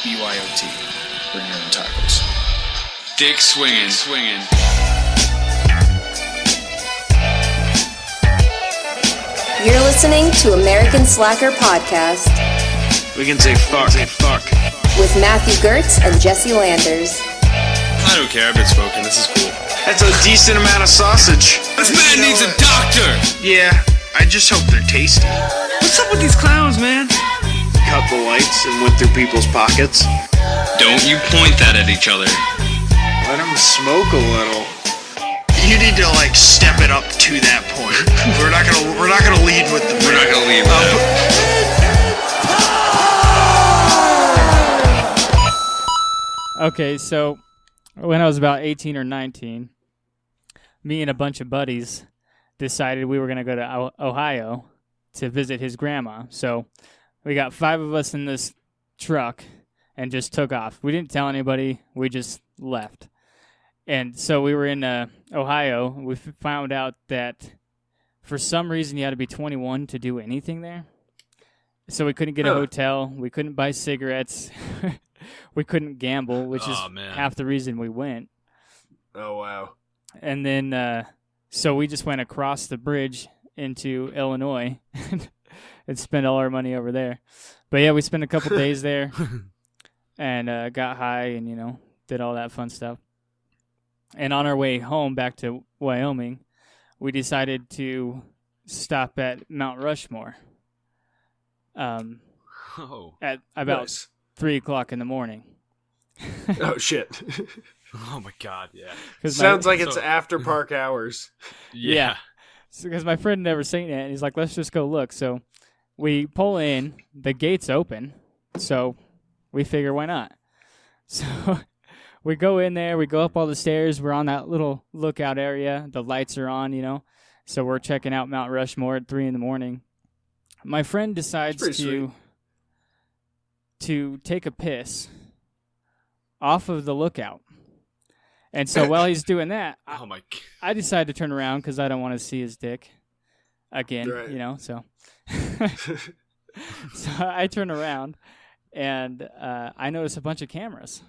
BYOT. Bring your own tacos. Dick swinging. You're listening to American Slacker Podcast. We can say fuck. With Matthew Gertz and Jesse Landers. I don't care, I've been smoking, this is cool. That's a decent amount of sausage. This man needs a doctor! Yeah, I just hope they're tasty. What's up with these clowns, man? Cut the lights and went through people's pockets. Don't you point that at each other. Let them smoke a little. You need to step it up to that point. We're not gonna lead with the. We're not gonna lead with that. Okay, so when I was about 18 or 19, me and a bunch of buddies decided we were going to go to Ohio to visit his grandma. So we got 5 of us in this truck and just took off. We didn't tell anybody. We just left. And so we were in Ohio. We found out that for some reason you had to be 21 to do anything there. So we couldn't get a hotel. We couldn't buy cigarettes. We couldn't gamble, which is half the reason we went. Oh, wow. And then, so we just went across the bridge into Illinois and spent all our money over there. But yeah, we spent a couple days there and got high and, did all that fun stuff. And on our way home back to Wyoming, we decided to stop at Mount Rushmore at about 3 o'clock in the morning. Oh, shit. Oh, my God, yeah. Sounds like it's after park hours. Yeah. Because my friend never seen it, and he's like, let's just go look. So we pull in, the gate's open, so we figure why not. So we go in there, we go up all the stairs, we're on that little lookout area, the lights are on, so we're checking out Mount Rushmore at 3 in the morning. My friend decides to take a piss off of the lookout. And so while he's doing that, I decide to turn around because I don't want to see his dick again, right. So so I turn around, and I notice a bunch of cameras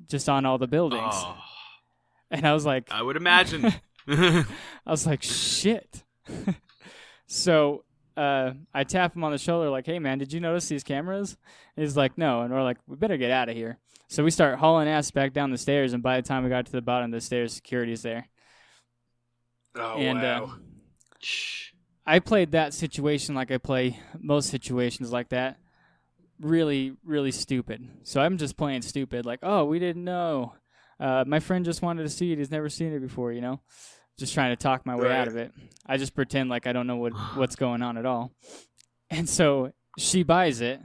just on all the buildings. Oh. And I was like... I would imagine. I was like, shit. So... I tap him on the shoulder like, hey, man, did you notice these cameras? And he's like, no. And we're like, we better get out of here. So we start hauling ass back down the stairs, and by the time we got to the bottom of the stairs, security's there. Oh, and, wow. I played that situation like I play most situations like that. Really, really stupid. So I'm just playing stupid, like, oh, we didn't know. My friend just wanted to see it. He's never seen it before, Just trying to talk my way out of it. I just pretend like I don't know what's going on at all. And so she buys it,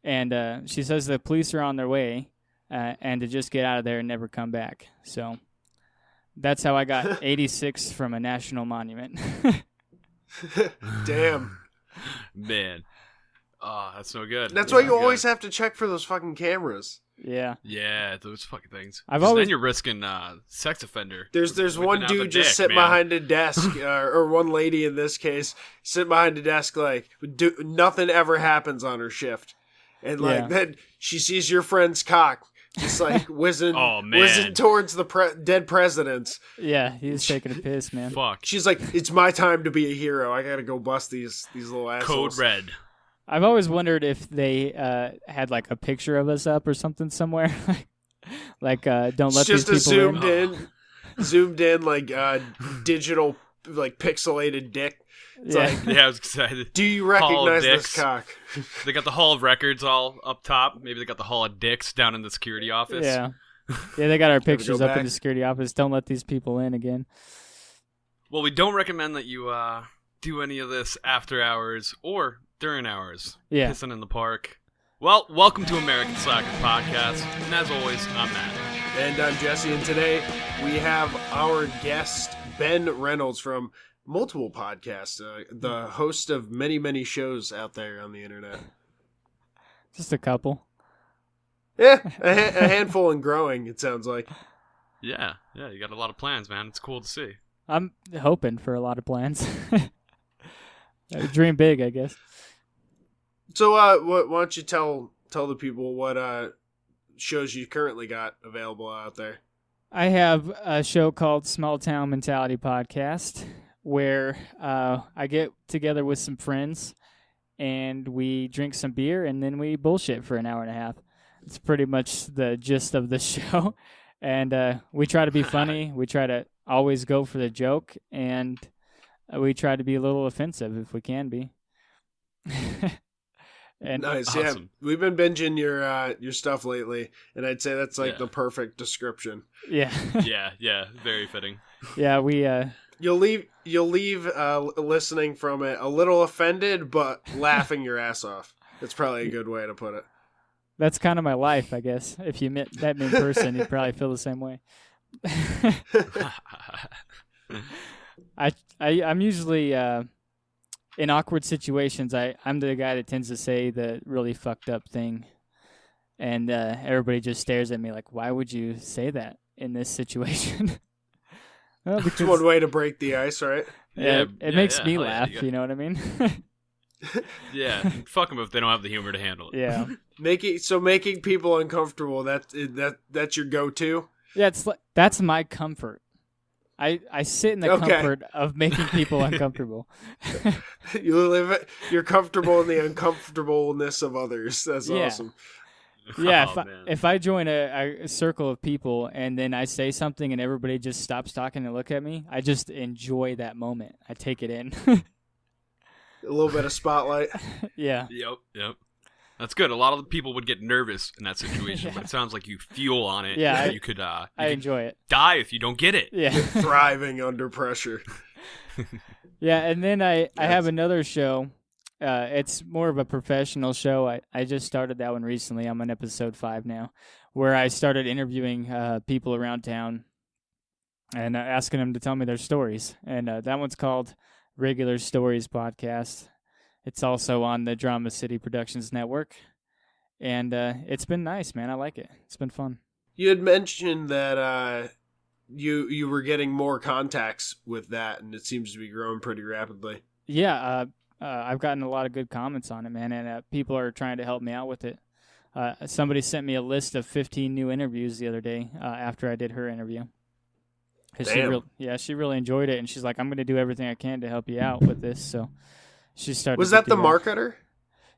and she says the police are on their way and to just get out of there and never come back. So that's how I got 86 from a national monument. Damn. Man. Oh, that's no good. That's why you always have to check for those fucking cameras. Yeah. Yeah, those fucking things. Then you're risking sex offender. There's one dude just sitting behind a desk, or one lady in this case, sitting behind a desk nothing ever happens on her shift. And then she sees your friend's cock just whizzing, whizzing towards the dead presidents. Yeah, he's taking a piss, man. Fuck. She's like, it's my time to be a hero. I gotta go bust these little assholes. Code red. I've always wondered if they had a picture of us up or something somewhere. Don't let these people in. Zoomed in digital pixelated dick. It's I was excited. Do you recognize this cock? They got the Hall of Records all up top. Maybe they got the Hall of Dicks down in the security office. Yeah, they got our pictures up in the security office. Don't let these people in again. Well, we don't recommend that you do any of this after hours or during hours. Yeah. Pissing in the park. Well, welcome to American Slacker Podcast. And as always, I'm Matt. And I'm Jesse. And today we have our guest, Ben Reynolds, from multiple podcasts, the host of many, many shows out there on the internet. Just a couple. Yeah, a handful and growing, it sounds like. Yeah, you got a lot of plans, man. It's cool to see. I'm hoping for a lot of plans. Dream big, I guess. So, why don't you tell the people what shows you currently got available out there. I have a show called Small Town Mentality Podcast where I get together with some friends and we drink some beer and then we bullshit for an hour and a half. It's pretty much the gist of the show. And we try to be funny. We try to always go for the joke. And we try to be a little offensive if we can be. And nice. Awesome. Yeah, we've been binging your stuff lately, and I'd say that's like the perfect description. Yeah. yeah, very fitting. Yeah, we You'll leave listening from it a little offended, but laughing your ass off. That's probably a good way to put it. That's kind of my life, I guess. If you met that in person, you'd probably feel the same way. I'm usually in awkward situations. I'm the guy that tends to say the really fucked up thing, and everybody just stares at me like, "Why would you say that in this situation?" Well, because it's one way to break the ice, right? It makes me laugh. You know what I mean? Yeah, fuck them if they don't have the humor to handle it. Yeah, making people uncomfortable. That's your go-to. Yeah, that's my comfort. I sit in the comfort of making people uncomfortable. You're comfortable in the uncomfortableness of others. That's awesome. Yeah, if I join a circle of people and then I say something and everybody just stops talking and look at me, I just enjoy that moment. I take it in. A little bit of spotlight. Yeah. Yep. That's good. A lot of the people would get nervous in that situation, but it sounds like you fuel on it. Yeah, you could. I enjoy it. Die if you don't get it. Yeah. You're thriving under pressure. Yeah, and then I have another show. It's more of a professional show. I just started that one recently. I'm on episode 5 now, where I started interviewing people around town and asking them to tell me their stories. And that one's called Regular Stories Podcast. It's also on the Drama City Productions Network. And it's been nice, man. I like it. It's been fun. You had mentioned that you were getting more contacts with that, and it seems to be growing pretty rapidly. Yeah, I've gotten a lot of good comments on it, man, and people are trying to help me out with it. Somebody sent me a list of 15 new interviews the other day after I did her interview. She really enjoyed it, and she's like, I'm going to do everything I can to help you out with this. So she started. Was that the marketer?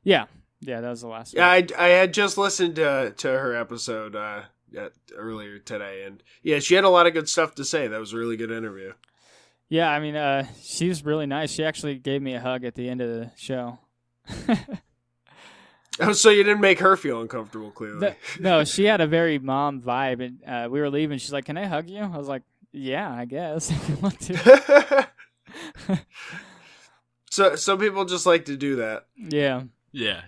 Yeah, that was the last one. Yeah, I had just listened to her episode earlier today, and yeah, she had a lot of good stuff to say. That was a really good interview. Yeah, I mean, she was really nice. She actually gave me a hug at the end of the show. Oh, so you didn't make her feel uncomfortable, clearly. No, she had a very mom vibe, and we were leaving. She's like, "Can I hug you?" I was like, "Yeah, I guess if you want to." So some people just like to do that. Yeah. Yeah,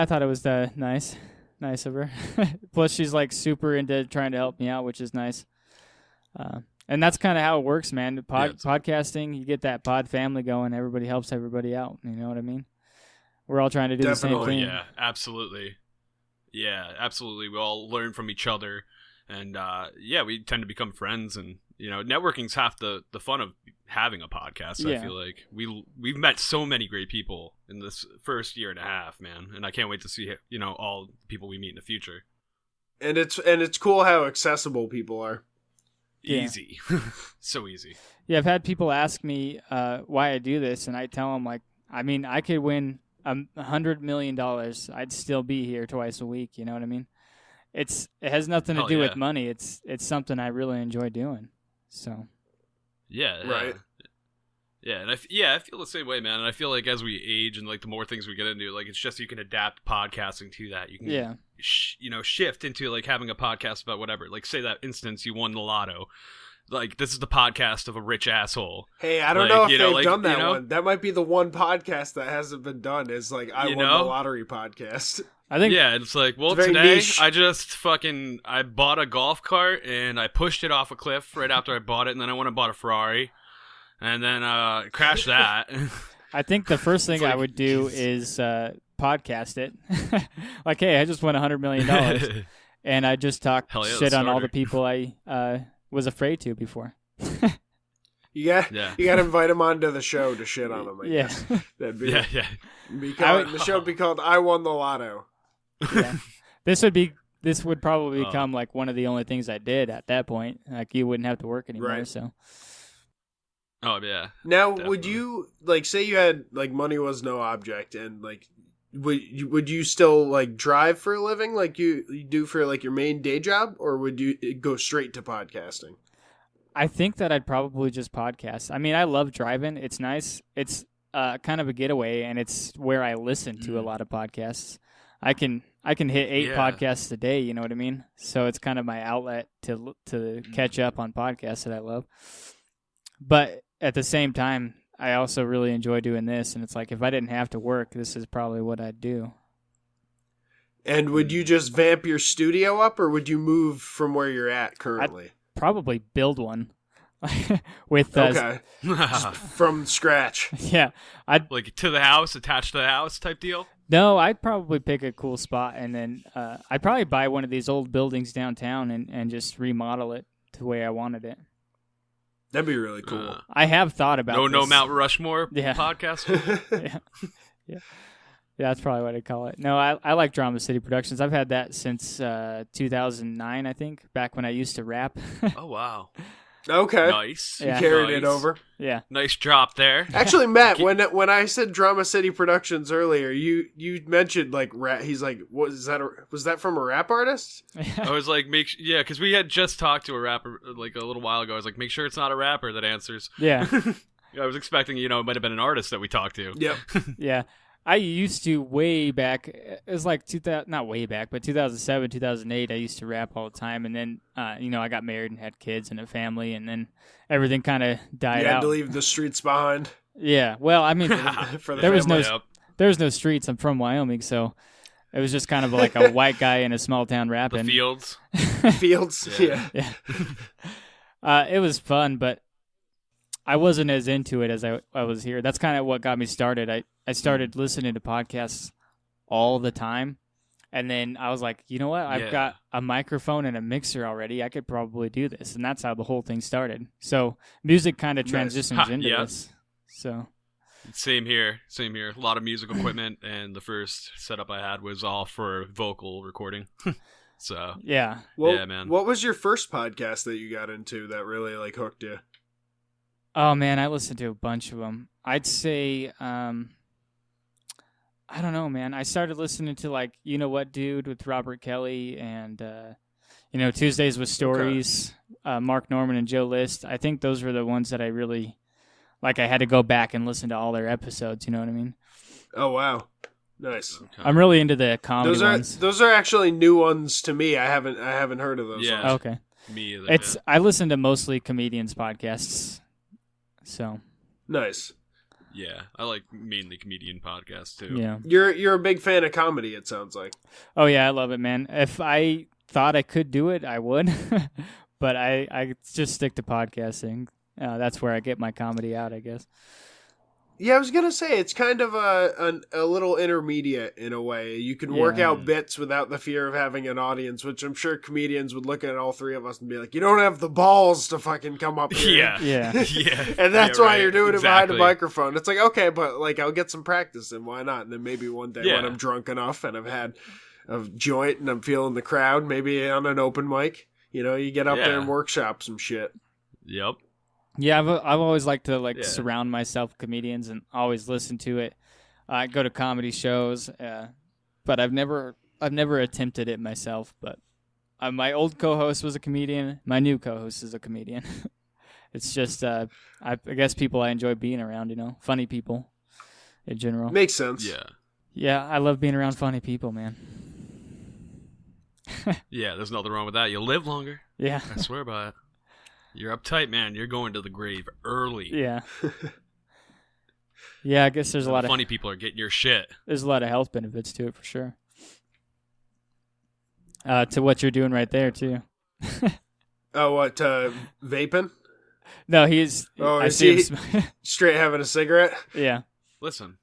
I thought it was nice of her. Plus, she's like super into trying to help me out, which is nice. And that's kind of how it works, man. Podcasting, you get that pod family going. Everybody helps everybody out. You know what I mean? We're all trying to do the same thing. Yeah, absolutely. Yeah, absolutely. We all learn from each other. And, we tend to become friends. And, networking's half the fun of having a podcast, I feel like. We've met so many great people in this first year and a half, man. And I can't wait to see, all the people we meet in the future. And it's cool how accessible people are. Easy. So easy. Yeah, I've had people ask me why I do this, and I tell them, like, I mean, I could win $100 million. I'd still be here twice a week, you know what I mean? It has nothing to do with money. It's something I really enjoy doing. So. Yeah. Right. Yeah, and I feel the same way, man. And I feel like as we age and like the more things we get into, like it's just you can adapt podcasting to that. You can, shift into like having a podcast about whatever. Like say that instance you won the lotto. Like this is the podcast of a rich asshole. Hey, I don't know if they've done that one. That might be the one podcast that hasn't been done. Is like I won the lottery podcast. I think. Yeah, it's like today niche. I just I bought a golf cart and I pushed it off a cliff right after I bought it, and then I went and bought a Ferrari. And then crash that. I think the first thing I would do is podcast it. Like, hey, I just won $100 million. And I just talk shit on all the people I was afraid to before. You got to invite him onto the show to shit on him. I guess. That'd be the show would be called "I Won the Lotto." Yeah. This would probably become like one of the only things I did at that point. Like you wouldn't have to work anymore. Right. So. Oh yeah. Now, would you like say you had like money was no object, and like would you still like drive for a living like you do for like your main day job, or would you go straight to podcasting? I think that I'd probably just podcast. I mean, I love driving. It's nice. It's kind of a getaway, and it's where I listen to a lot of podcasts. I can hit 8 podcasts a day. You know what I mean? So it's kind of my outlet to catch up on podcasts that I love. But at the same time, I also really enjoy doing this, and it's like if I didn't have to work, this is probably what I'd do. And would you just vamp your studio up, or would you move from where you're at currently? I'd probably build one with just from scratch. Yeah, I'd like to the house, attached to the house type deal. No, I'd probably pick a cool spot, and then I'd probably buy one of these old buildings downtown and just remodel it to the way I wanted it. That'd be really cool. I have thought about this. No Mount Rushmore podcast? Yeah, that's probably what I'd call it. No, I like Drama City Productions. I've had that since 2009, I think, back when I used to rap. Oh, wow. Okay. Nice. You carried it over. Yeah. Nice drop there. Actually, Matt, when I said Drama City Productions earlier, you mentioned like rap. He's like, was that from a rap artist? I was like, because we had just talked to a rapper like a little while ago. I was like, make sure it's not a rapper that answers. Yeah. I was expecting, it might have been an artist that we talked to. Yep. Yeah. I used to way back, it was like 2000, not way back, but 2007, 2008, I used to rap all the time. And then, I got married and had kids and a family, and then everything kind of died out. You had to leave the streets behind. Yeah. Well, I mean, there was no streets. I'm from Wyoming, so it was just kind of like a white guy in a small town rapping. The fields. Fields, yeah. It was fun, but I wasn't as into it as I was here. That's kind of what got me started. I started listening to podcasts all the time, and then I was like, you know what? I've got a microphone and a mixer already. I could probably do this, and that's how the whole thing started. So music kind of transitions into this. So Same here. A lot of music equipment, and the first setup I had was all for vocal recording. So yeah. Well, man. What was your first podcast that you got into that really like hooked you? Oh man, I listened to a bunch of them. I'd say, I don't know, man. I started listening to like, You Know What Dude with Robert Kelly, and Tuesdays with Stories, Mark Norman and Joe List. I think those were the ones that I really like. I had to go back and listen to all their episodes. You know what I mean? Oh wow, nice. Okay. I'm really into the comedy ones. Those are actually new ones to me. I haven't heard of those. Yeah. ones. Okay. Me either. I listen to mostly comedians podcasts. So nice. Yeah, I like mainly comedian podcasts too. Yeah, you're a big fan of comedy. It sounds like. Oh yeah, I love it, man. If I thought I could do it, I would, but I just stick to podcasting. That's where I get my comedy out, I guess. Yeah, I was gonna say it's kind of a little intermediate in a way. You can work out bits without the fear of having an audience, which I'm sure comedians would look at all three of us and be like, "You don't have the balls to fucking come up here." Yeah. And that's why you're doing it behind a microphone. It's like, okay, but like I'll get some practice, and why not? And then maybe one day when I'm drunk enough and I've had a joint and I'm feeling the crowd, maybe on an open mic, you get up there and workshop some shit. Yep. Yeah, I've always liked to surround myself with comedians and always listen to it. I go to comedy shows, but I've never attempted it myself. But my old co-host was a comedian. My new co-host is a comedian. It's just I guess people I enjoy being around. Funny people in general. Makes sense. Yeah. Yeah, I love being around funny people, man. Yeah, there's nothing wrong with that. You'll live longer. Yeah, I swear by it. You're uptight, man. You're going to the grave early. Yeah. Yeah, I guess there's a lot of funny people are getting your shit. There's a lot of health benefits to it for sure. To what you're doing right there too. Oh, what? Vaping? No, he's. Oh, is he straight having a cigarette? Yeah. Listen,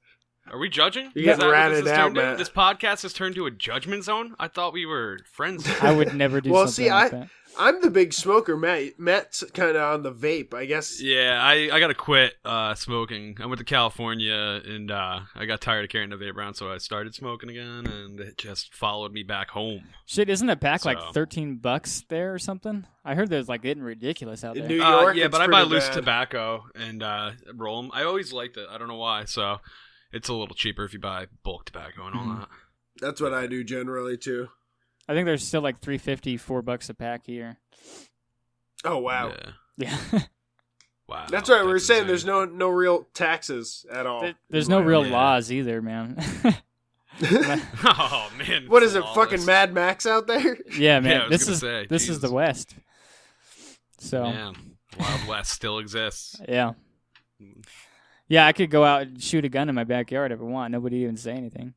Are we judging? You get ratted out, man. Matt. This podcast has turned to a judgment zone? I thought we were friends. I would never do something like that. I'm the big smoker, Matt. Matt's kind of on the vape, I guess. Yeah, I got to quit smoking. I went to California, and I got tired of carrying the vape around, so I started smoking again, and it just followed me back home. Shit, isn't a pack like $13 there or something? I heard there's like getting ridiculous out there. In New York, yeah, but I buy loose tobacco and roll them. I always liked it. I don't know why, so it's a little cheaper if you buy bulk tobacco and all that. That's what I do generally, too. I think there's still like $3.50, $4 a pack here. Oh, wow. Yeah. Wow. That's right. We were saying there's no real taxes at all. There's no real laws either, man. Oh, man. What is it, fucking Mad Max out there? Yeah, man. Yeah, this is the West. So. Man, Wild West still exists. Yeah. Yeah, I could go out and shoot a gun in my backyard if I want. Nobody even say anything.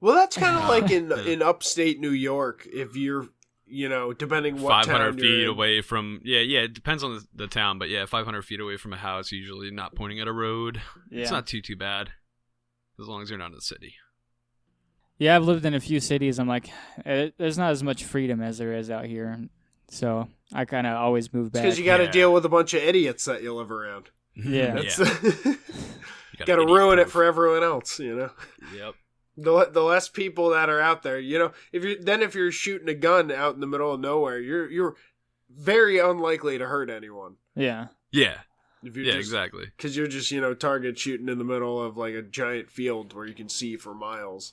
Well, that's kind of like in upstate New York, if you're, depending what 500 town feet you're in. away from, it depends on the town, but 500 feet away from a house, usually not pointing at a road. Yeah. It's not too bad, as long as you're not in the city. Yeah, I've lived in a few cities. I'm like, there's not as much freedom as there is out here. So I kind of always move back. Because you got to deal with a bunch of idiots that you live around. Yeah. Got to ruin it for everyone else, Yep. The less people that are out there, if you're shooting a gun out in the middle of nowhere, you're very unlikely to hurt anyone. Yeah. Yeah. Exactly. Because you're just target shooting in the middle of like a giant field where you can see for miles.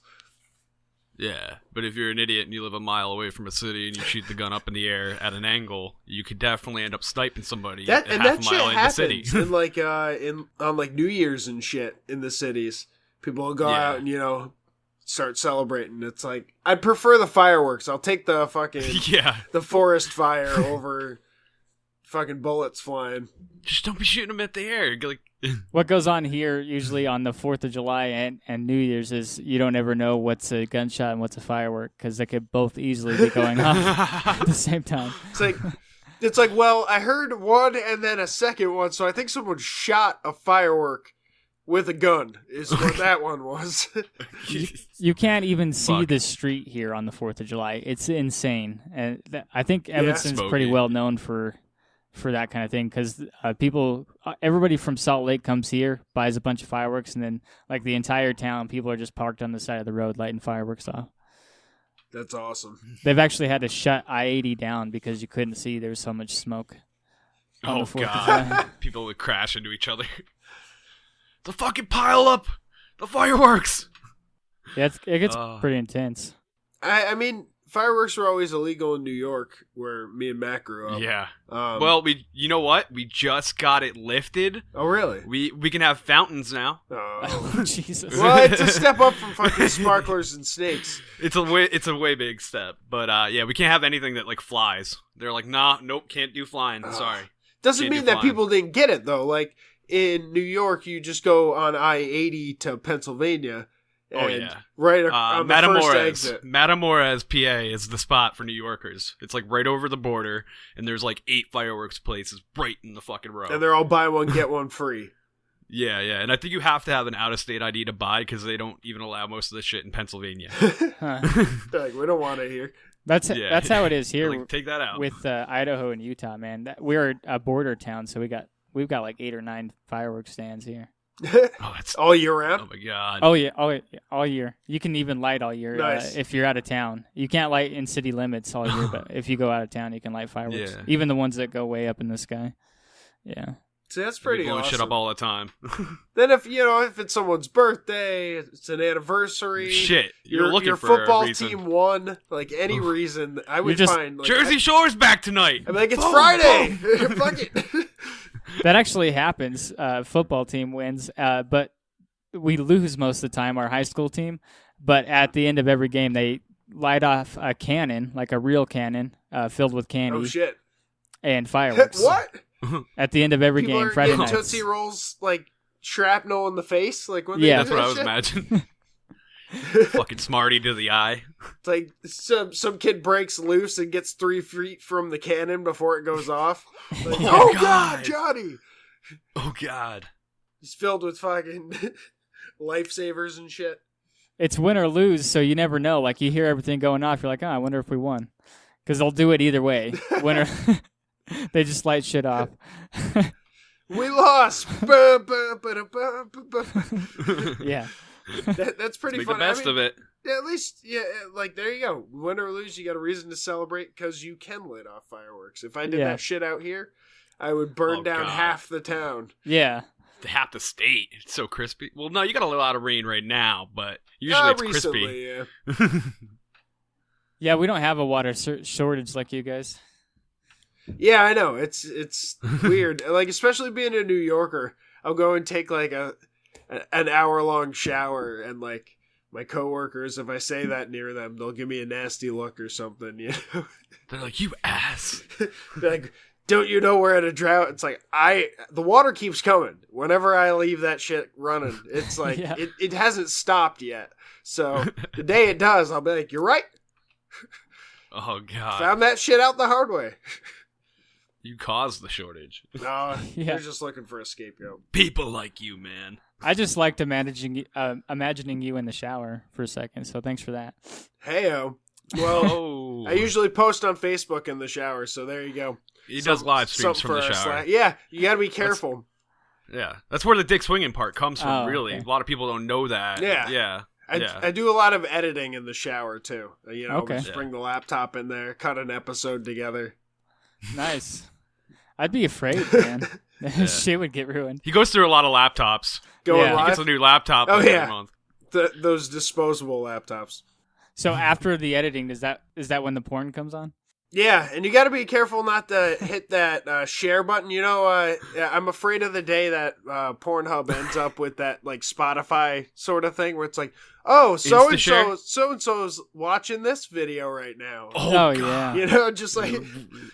Yeah, but if you're an idiot and you live a mile away from a city and you shoot the gun up in the air at an angle, you could definitely end up sniping somebody half a mile in the city. And like on like New Year's and shit in the cities, people will go out and start celebrating. It's like, I'd prefer the fireworks. I'll take the fucking the forest fire over fucking bullets flying. Just don't be shooting them at the air. Like, what goes on here usually on the 4th of July and New Year's is you don't ever know what's a gunshot and what's a firework because they could both easily be going off at the same time. It's like, well, I heard one and then a second one, so I think someone shot a firework with a gun is what that one was. You can't even see the street here on the 4th of July. It's insane. And I think Evanston's pretty well known for that kind of thing because everybody from Salt Lake comes here, buys a bunch of fireworks, and then like the entire town, people are just parked on the side of the road lighting fireworks off. That's awesome. They've actually had to shut I-80 down because you couldn't see there was so much smoke. Oh, God. People would crash into each other. The fucking pile up! The fireworks! Yeah, it gets pretty intense. I mean, fireworks were always illegal in New York, where me and Matt grew up. Yeah. Well, you know what? We just got it lifted. Oh, really? We can have fountains now. Oh, Jesus. Well, it's a step up from fucking sparklers and snakes. It's a way big step, but we can't have anything that like flies. They're like, nope, can't do flying. Sorry. Doesn't mean that people didn't get it though. Like in New York, you just go on I-80 to Pennsylvania. Right on the first exit. Matamoras, PA is the spot for New Yorkers. It's like right over the border, and there's like 8 fireworks places right in the fucking row. And they're all buy one, get one free. Yeah. And I think you have to have an out-of-state ID to buy because they don't even allow most of this shit in Pennsylvania. They're like, we don't want it here. That's how it is here. Like, take that out. With Idaho and Utah, man. We're a border town, so we've got like 8 or 9 fireworks stands here. That's all year round. Oh my God. Oh yeah, all year. You can even light all year. Nice. If you're out of town. You can't light in city limits all year, but if you go out of town, you can light fireworks. Yeah. Even the ones that go way up in the sky. Yeah. See, that's pretty blowing awesome. Shit up all the time. Then if it's someone's birthday, it's an anniversary. Shit, you're looking your for football a reason. team won. Like any reason, I would find. Like, Jersey Shore's back tonight. I'm like, it's Friday. Fuck it. That actually happens. Football team wins, but we lose most of the time, our high school team. But at the end of every game, they light off a cannon, like a real cannon, filled with candy. Oh, shit. And fireworks. What? At the end of every People game, are Friday getting nights. Tootsie Rolls, like, shrapnel in the face? Like when Yeah. That's what I was imagining. Fucking Smarty to the eye. It's like some kid breaks loose and gets 3 feet from the cannon before it goes off. Like, oh God, Johnny! Oh God. He's filled with fucking lifesavers and shit. It's win or lose, so you never know. Like, you hear everything going off, you're like, I wonder if we won. Because they'll do it either way. Winner, they just light shit off. We lost. Yeah. That's pretty Make fun. the best of it. At least, yeah, like, there you go. Win or lose, you got a reason to celebrate because you can light off fireworks. If I did that shit out here, I would burn down half the town. Yeah. Half the state. It's so crispy. Well, no, you got a lot of rain right now, but usually it's recently, crispy. Yeah. Yeah, we don't have a water shortage like you guys. Yeah, I know. It's weird. Like, especially being a New Yorker, I'll go and take like an hour-long shower, and like my coworkers, if I say that near them, they'll give me a nasty look or something, you know. They're like, you ass. They're like, don't you know we're at a drought? It's like, the water keeps coming. Whenever I leave that shit running, it's like, it hasn't stopped yet. So the day it does, I'll be like, you're right. Oh, God. Found that shit out the hard way. You caused the shortage. No, they're just looking for a scapegoat. People like you, man. I just liked imagining you in the shower for a second, so thanks for that. Hey-o. Well, I usually post on Facebook in the shower, so there you go. He does live streams from the shower. Yeah, you gotta be careful. That's where the dick swinging part comes from, really. Okay. A lot of people don't know that. Yeah. I do a lot of editing in the shower, too. You know, just bring the laptop in there, cut an episode together. Nice. I'd be afraid, man. Shit would get ruined. He goes through a lot of laptops. He gets a new laptop every month. Those disposable laptops. So after the editing, is that when the porn comes on? Yeah, and you got to be careful not to hit that share button. You know, I'm afraid of the day that Pornhub ends up with that like Spotify sort of thing where it's like, oh, so and so's watching this video right now. Oh yeah, you know, just like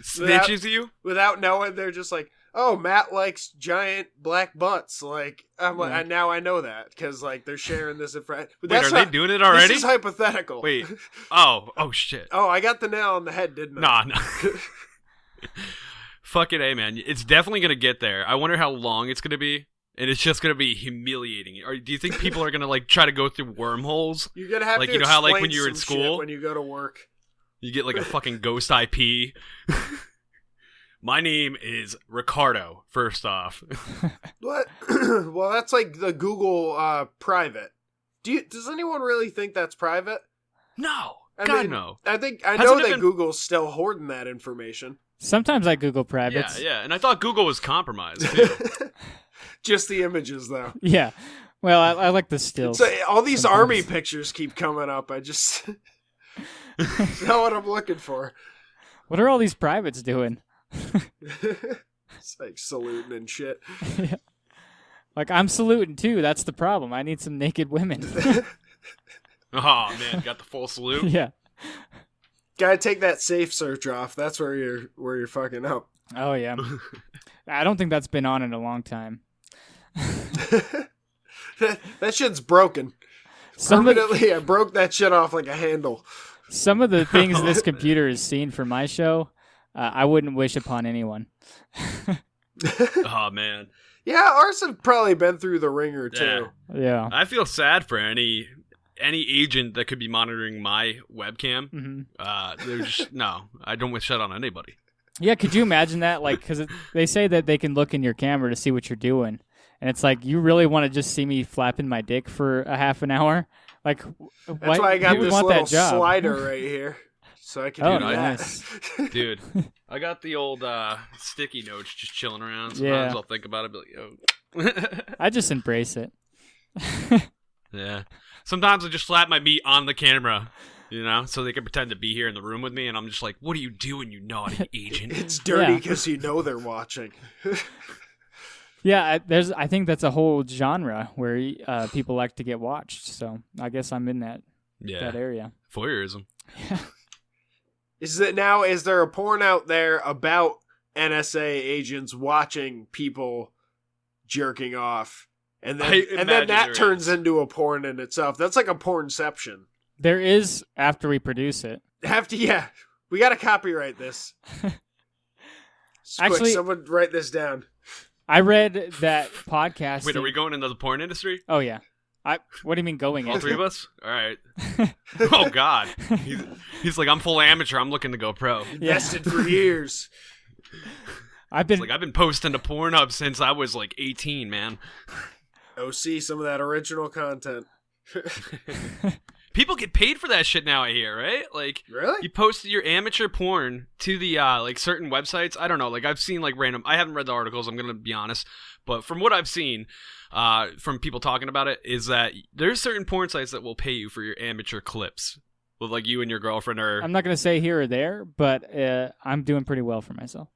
snitches you without knowing. They're just like, oh, Matt likes giant black butts. Like, I'm like, now I know that because like they're sharing this in front. Wait, are they doing it already? This is hypothetical. Wait, oh shit. Oh, I got the nail on the head, didn't I? Nah. Fucking A, man. It's definitely gonna get there. I wonder how long it's gonna be, and it's just gonna be humiliating. Or do you think people are gonna like try to go through wormholes? You're gonna have like to you know how like when you're in school when you go to work, you get like a fucking ghost IP. My name is Ricardo, first off. What? Well, that's like the Google private. Does anyone really think that's private? No. I no. I know that Google's still hoarding that information. Sometimes I Google privates. Yeah, and I thought Google was compromised, too. Just the images, though. Yeah. Well, I like the stills. So all these army pictures keep coming up. I just... That's not what I'm looking for. What are all these privates doing? It's like saluting and shit. Yeah. Like, I'm saluting, too. That's the problem. I need some naked women. Oh, man. Got the full salute? Yeah. Gotta take that safe search off. That's where you're fucking up. Oh, yeah. I don't think that's been on in a long time. That shit's broken. Permanently, I broke that shit off like a handle. Some of the things this computer has seen for my show, I wouldn't wish upon anyone. Oh, man. Yeah, ours have probably been through the ringer, too. Yeah. I feel sad for any agent that could be monitoring my webcam. Mm-hmm. They're just, no, I don't wish that on anybody. Yeah, could you imagine that? Like, because they say that they can look in your camera to see what you're doing. And it's like, you really want to just see me flapping my dick for a half an hour? Like, that's why I got this little slider right here. So I can do that. Nice. Dude, I got the old sticky notes just chilling around. Sometimes I'll think about it, be like, yo. I just embrace it. Yeah. Sometimes I just slap my meat on the camera, you know, so they can pretend to be here in the room with me, and I'm just like, what are you doing, you naughty agent? It's dirty because you know they're watching. Yeah, I think that's a whole genre where people like to get watched, so I guess I'm in that area. Voyeurism. Yeah. Is there a porn out there about NSA agents watching people jerking off? And then that turns into a porn in itself. That's like a pornception. There is after we produce it. We got to copyright this. Actually, quick, someone write this down. I read that podcast. Wait, are we going into the porn industry? Oh, yeah. What do you mean going All into? three of us? All right. Oh, God. He's like, I'm full amateur. I'm looking to go pro. Invested for years. I've It's like, I've been posting to Pornhub since I was like 18, man. OC, some of that original content. People get paid for that shit now, I hear, right? Like, Really? you posted your amateur porn to the, like, certain websites. I don't know. Like, I've seen, like, random... I haven't read the articles, I'm going to be honest. But from what I've seen, from people talking about it, is that there's certain porn sites that will pay you for your amateur clips. With, like, you and your girlfriend or... I'm not going to say here or there, but I'm doing pretty well for myself.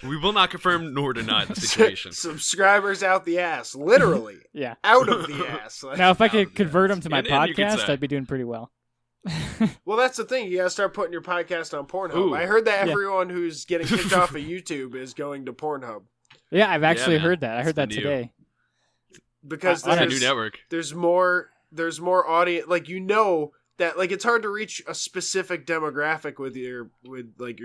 We will not confirm nor deny the situation. Subscribers out the ass. Literally. Yeah. Out of the ass. Now, if I could convert them to my And you could podcast, say. I'd be doing pretty well. Well, that's the thing. You gotta start putting your podcast on Pornhub. Ooh. I heard that everyone who's getting kicked off of YouTube is going to Pornhub. Yeah, I've actually man. heard that. I heard that It's the today. Because It's a new there's, network. there's more audience. Like, you know that, like, it's hard to reach a specific demographic with your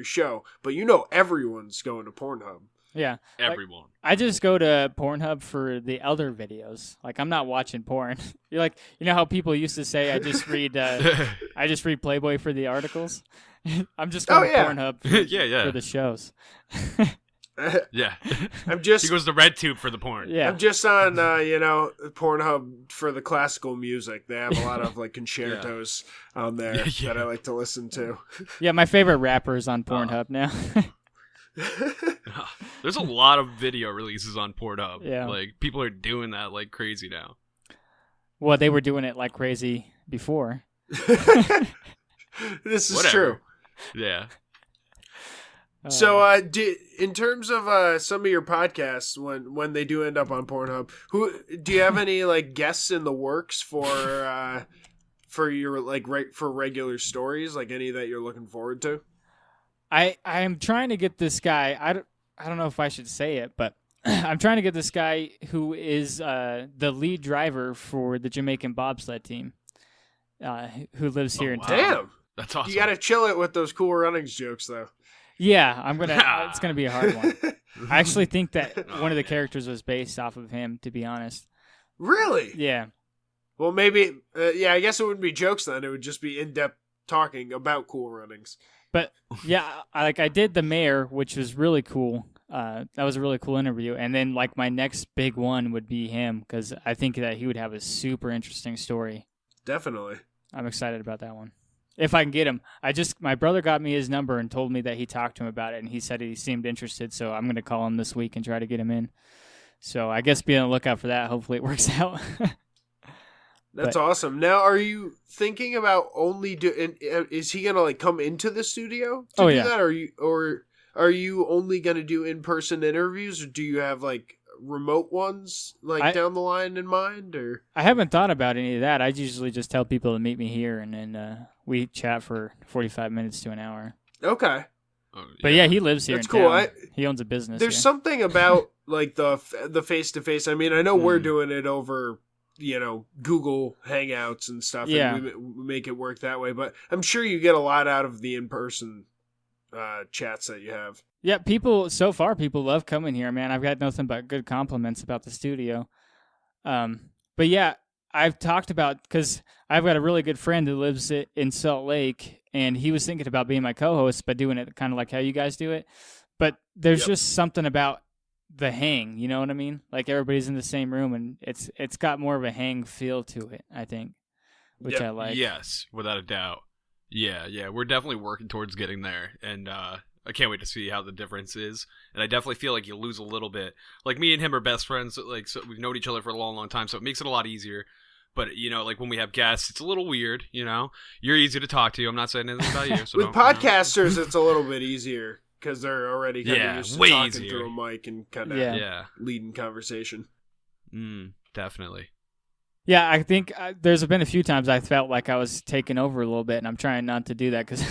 show, but you know everyone's going to Pornhub. Yeah. Everyone. I just go to Pornhub for the other videos. Like, I'm not watching porn. You're like, you know how people used to say, I just read Playboy for the articles? I'm just going to Pornhub for, Yeah. for the shows. Yeah. I'm just He goes to RedTube for the porn. Yeah. I'm just on Pornhub for the classical music. They have a lot of like concertos on there Yeah. that I like to listen to. Yeah, my favorite rapper is on Pornhub now. There's a lot of video releases on Pornhub. Yeah. Like, people are doing that like crazy now. Well, they were doing it like crazy before. This is Whatever. true. Yeah. So, in terms of some of your podcasts, when they do end up on Pornhub, do you have any like guests in the works for your for regular stories, like any that you're looking forward to? I am trying to get this guy. I don't know if I should say it, but I'm trying to get this guy who is the lead driver for the Jamaican bobsled team, who lives here in wow. town. Damn, That's awesome. you got to chill it with those Cool Runnings jokes, though. Yeah, it's gonna be a hard one. I actually think that Oh, one of the man. characters was based off of him, to be honest. Really? Yeah. Well, maybe. I guess it wouldn't be jokes then. It would just be in-depth talking about Cool Runnings. But yeah, I did the mayor, which was really cool. That was a really cool interview. And then like my next big one would be him, because I think that he would have a super interesting story. Definitely. I'm excited about that one. If I can get him. My brother got me his number and told me that he talked to him about it, and he said he seemed interested, so I'm going to call him this week and try to get him in. So I guess be on the lookout for that. Hopefully it works out. That's awesome. Now, are you thinking about only is he gonna like come into the studio to do that? Or are you only gonna do in-person interviews, or do you have like remote ones down the line in mind? Or I haven't thought about any of that. I usually just tell people to meet me here, and then we chat for 45 minutes to an hour. okay, But yeah, he lives here. That's in cool. town. He owns a business. There's here. something about like the face-to-face. I mean, I know we're doing it over Google Hangouts and stuff. Yeah. And we make it work that way. But I'm sure you get a lot out of the in-person chats that you have. Yeah, people love coming here, man. I've got nothing but good compliments about the studio. But yeah, I've talked about, because I've got a really good friend who lives in Salt Lake, and he was thinking about being my co-host, but doing it kind of like how you guys do it. But there's just something about the hang, you know what I mean? Like everybody's in the same room, and it's got more of a hang feel to it, I think, which I like. Yes, without a doubt. Yeah, we're definitely working towards getting there, and I can't wait to see how the difference is. And I definitely feel like you lose a little bit. Like, me and him are best friends, so we've known each other for a long, long time, so it makes it a lot easier. But, like when we have guests, it's a little weird, You're easy to talk to. I'm not saying anything about you. So With podcasters, it's a little bit easier because they're already kind of used to way talking easier. through a mic and kind of Yeah. leading conversation. Definitely. Yeah, I think there's been a few times I felt like I was taking over a little bit, and I'm trying not to do that because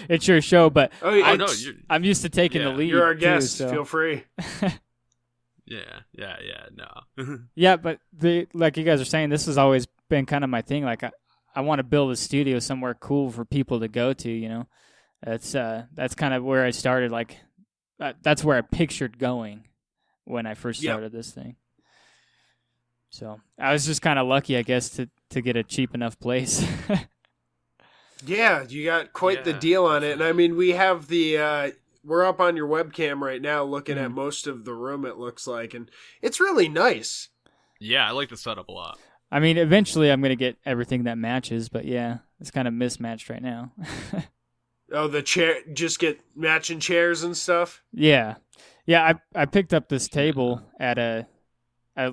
it's your show. But I'm used to taking the lead. You're our guest. Too, so. Feel free. No. Yeah, but like you guys are saying, this has always been kind of my thing. Like I want to build a studio somewhere cool for people to go to. That's kind of where I started. Like that's where I pictured going when I first started this thing. So I was just kind of lucky, I guess, to get a cheap enough place. Yeah, you got quite the deal on it. And I mean, we have we're up on your webcam right now looking at most of the room, it looks like, and it's really nice. Yeah, I like the setup a lot. I mean, eventually I'm going to get everything that matches, but yeah, it's kind of mismatched right now. Oh, the chair, just get matching chairs and stuff? Yeah. Yeah, I picked up this table at a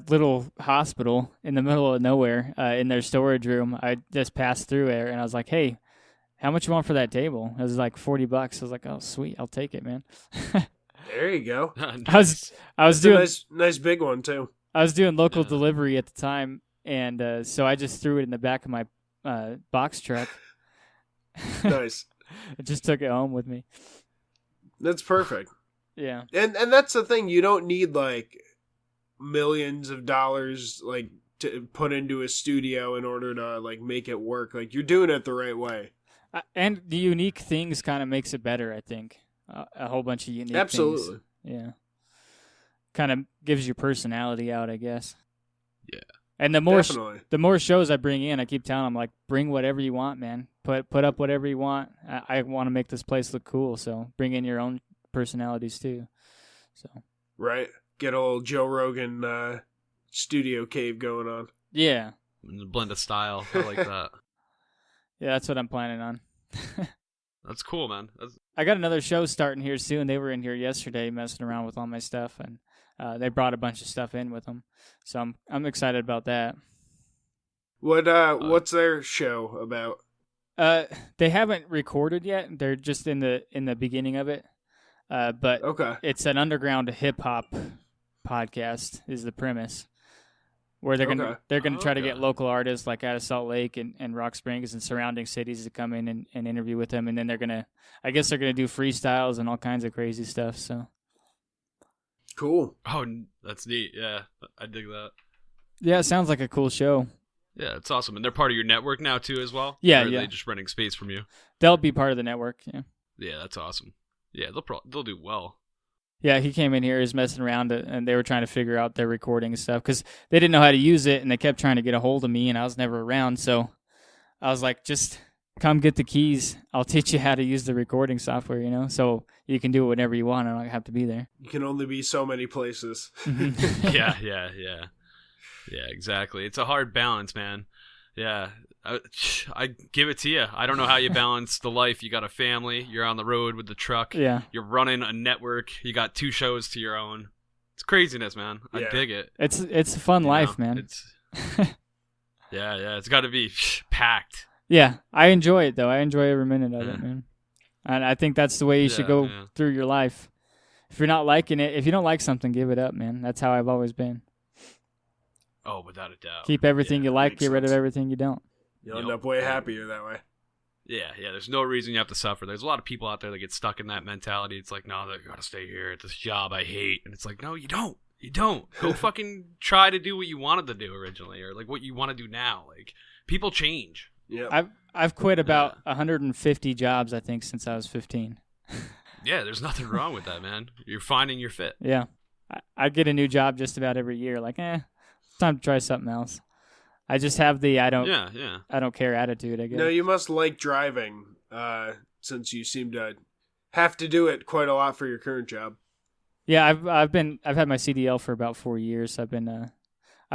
little hospital in the middle of nowhere in their storage room. I just passed through there, and I was like, hey, how much you want for that table? It was like $40. I was like, oh, sweet, I'll take it, man. There you go. Nice. I was doing a nice big one, too. I was doing local delivery at the time, and so I just threw it in the back of my box truck. Nice. I just took it home with me. That's perfect. Yeah. And that's the thing. You don't need, like, millions of dollars, like, to put into a studio in order to, like, make it work. Like, you're doing it the right way. And the unique things kind of makes it better, I think. A whole bunch of unique things. Absolutely. Yeah. Kind of gives your personality out, I guess. Yeah. And the more shows I bring in, I keep telling them, like, bring whatever you want, man. Put up whatever you want. I want to make this place look cool, so bring in your own personalities too. So right, get a little Joe Rogan studio cave going on. Yeah, blend of style. I like that. Yeah, that's what I'm planning on. That's cool, man. I got another show starting here soon. They were in here yesterday messing around with all my stuff, and they brought a bunch of stuff in with them. So I'm excited about that. What's their show about? They haven't recorded yet. They're just in the beginning of it. But okay. It's an underground hip hop podcast is the premise. Where they're gonna try to get local artists like out of Salt Lake and Rock Springs and surrounding cities to come in and interview with them, and then they're gonna do freestyles and all kinds of crazy stuff. So cool. Oh, that's neat. Yeah, I dig that. Yeah, it sounds like a cool show. Yeah, it's awesome, and they're part of your network now too, as well. Yeah, or are yeah. they just renting space from you? They'll be part of the network. Yeah. Yeah, that's awesome. Yeah, they'll do well. Yeah, he came in here, he was messing around, and they were trying to figure out their recording and stuff because they didn't know how to use it, and they kept trying to get a hold of me, and I was never around. So I was like, just come get the keys. I'll teach you how to use the recording software, so you can do it whenever you want. I don't have to be there. You can only be so many places. Yeah, exactly. It's a hard balance, man. Yeah, I give it to you. I don't know how you balance the life. You got a family. You're on the road with the truck. Yeah. You're running a network. You got 2 shows to your own. It's craziness, man. I dig it. It's a fun life, man. It's yeah. It's got to be packed. Yeah, I enjoy it though. I enjoy every minute of it, man. And I think that's the way you should go through your life. If you're not liking it, if you don't like something, give it up, man. That's how I've always been. Oh, without a doubt. Keep everything you like, get rid of everything you don't. You'll end up way happier that way. Yeah. There's no reason you have to suffer. There's a lot of people out there that get stuck in that mentality. It's like, no, I gotta stay here at this job I hate. And it's like, no, you don't. You don't. Go fucking try to do what you wanted to do originally, or like what you want to do now. Like, people change. Yeah. I've quit about 150 jobs, I think, since I was 15. Yeah, there's nothing wrong with that, man. You're finding your fit. Yeah. I get a new job just about every year. Like, it's time to try something else. I just have the I don't care attitude, I guess. No, you must like driving, since you seem to have to do it quite a lot for your current job. Yeah, I've had my CDL for about 4 years. I've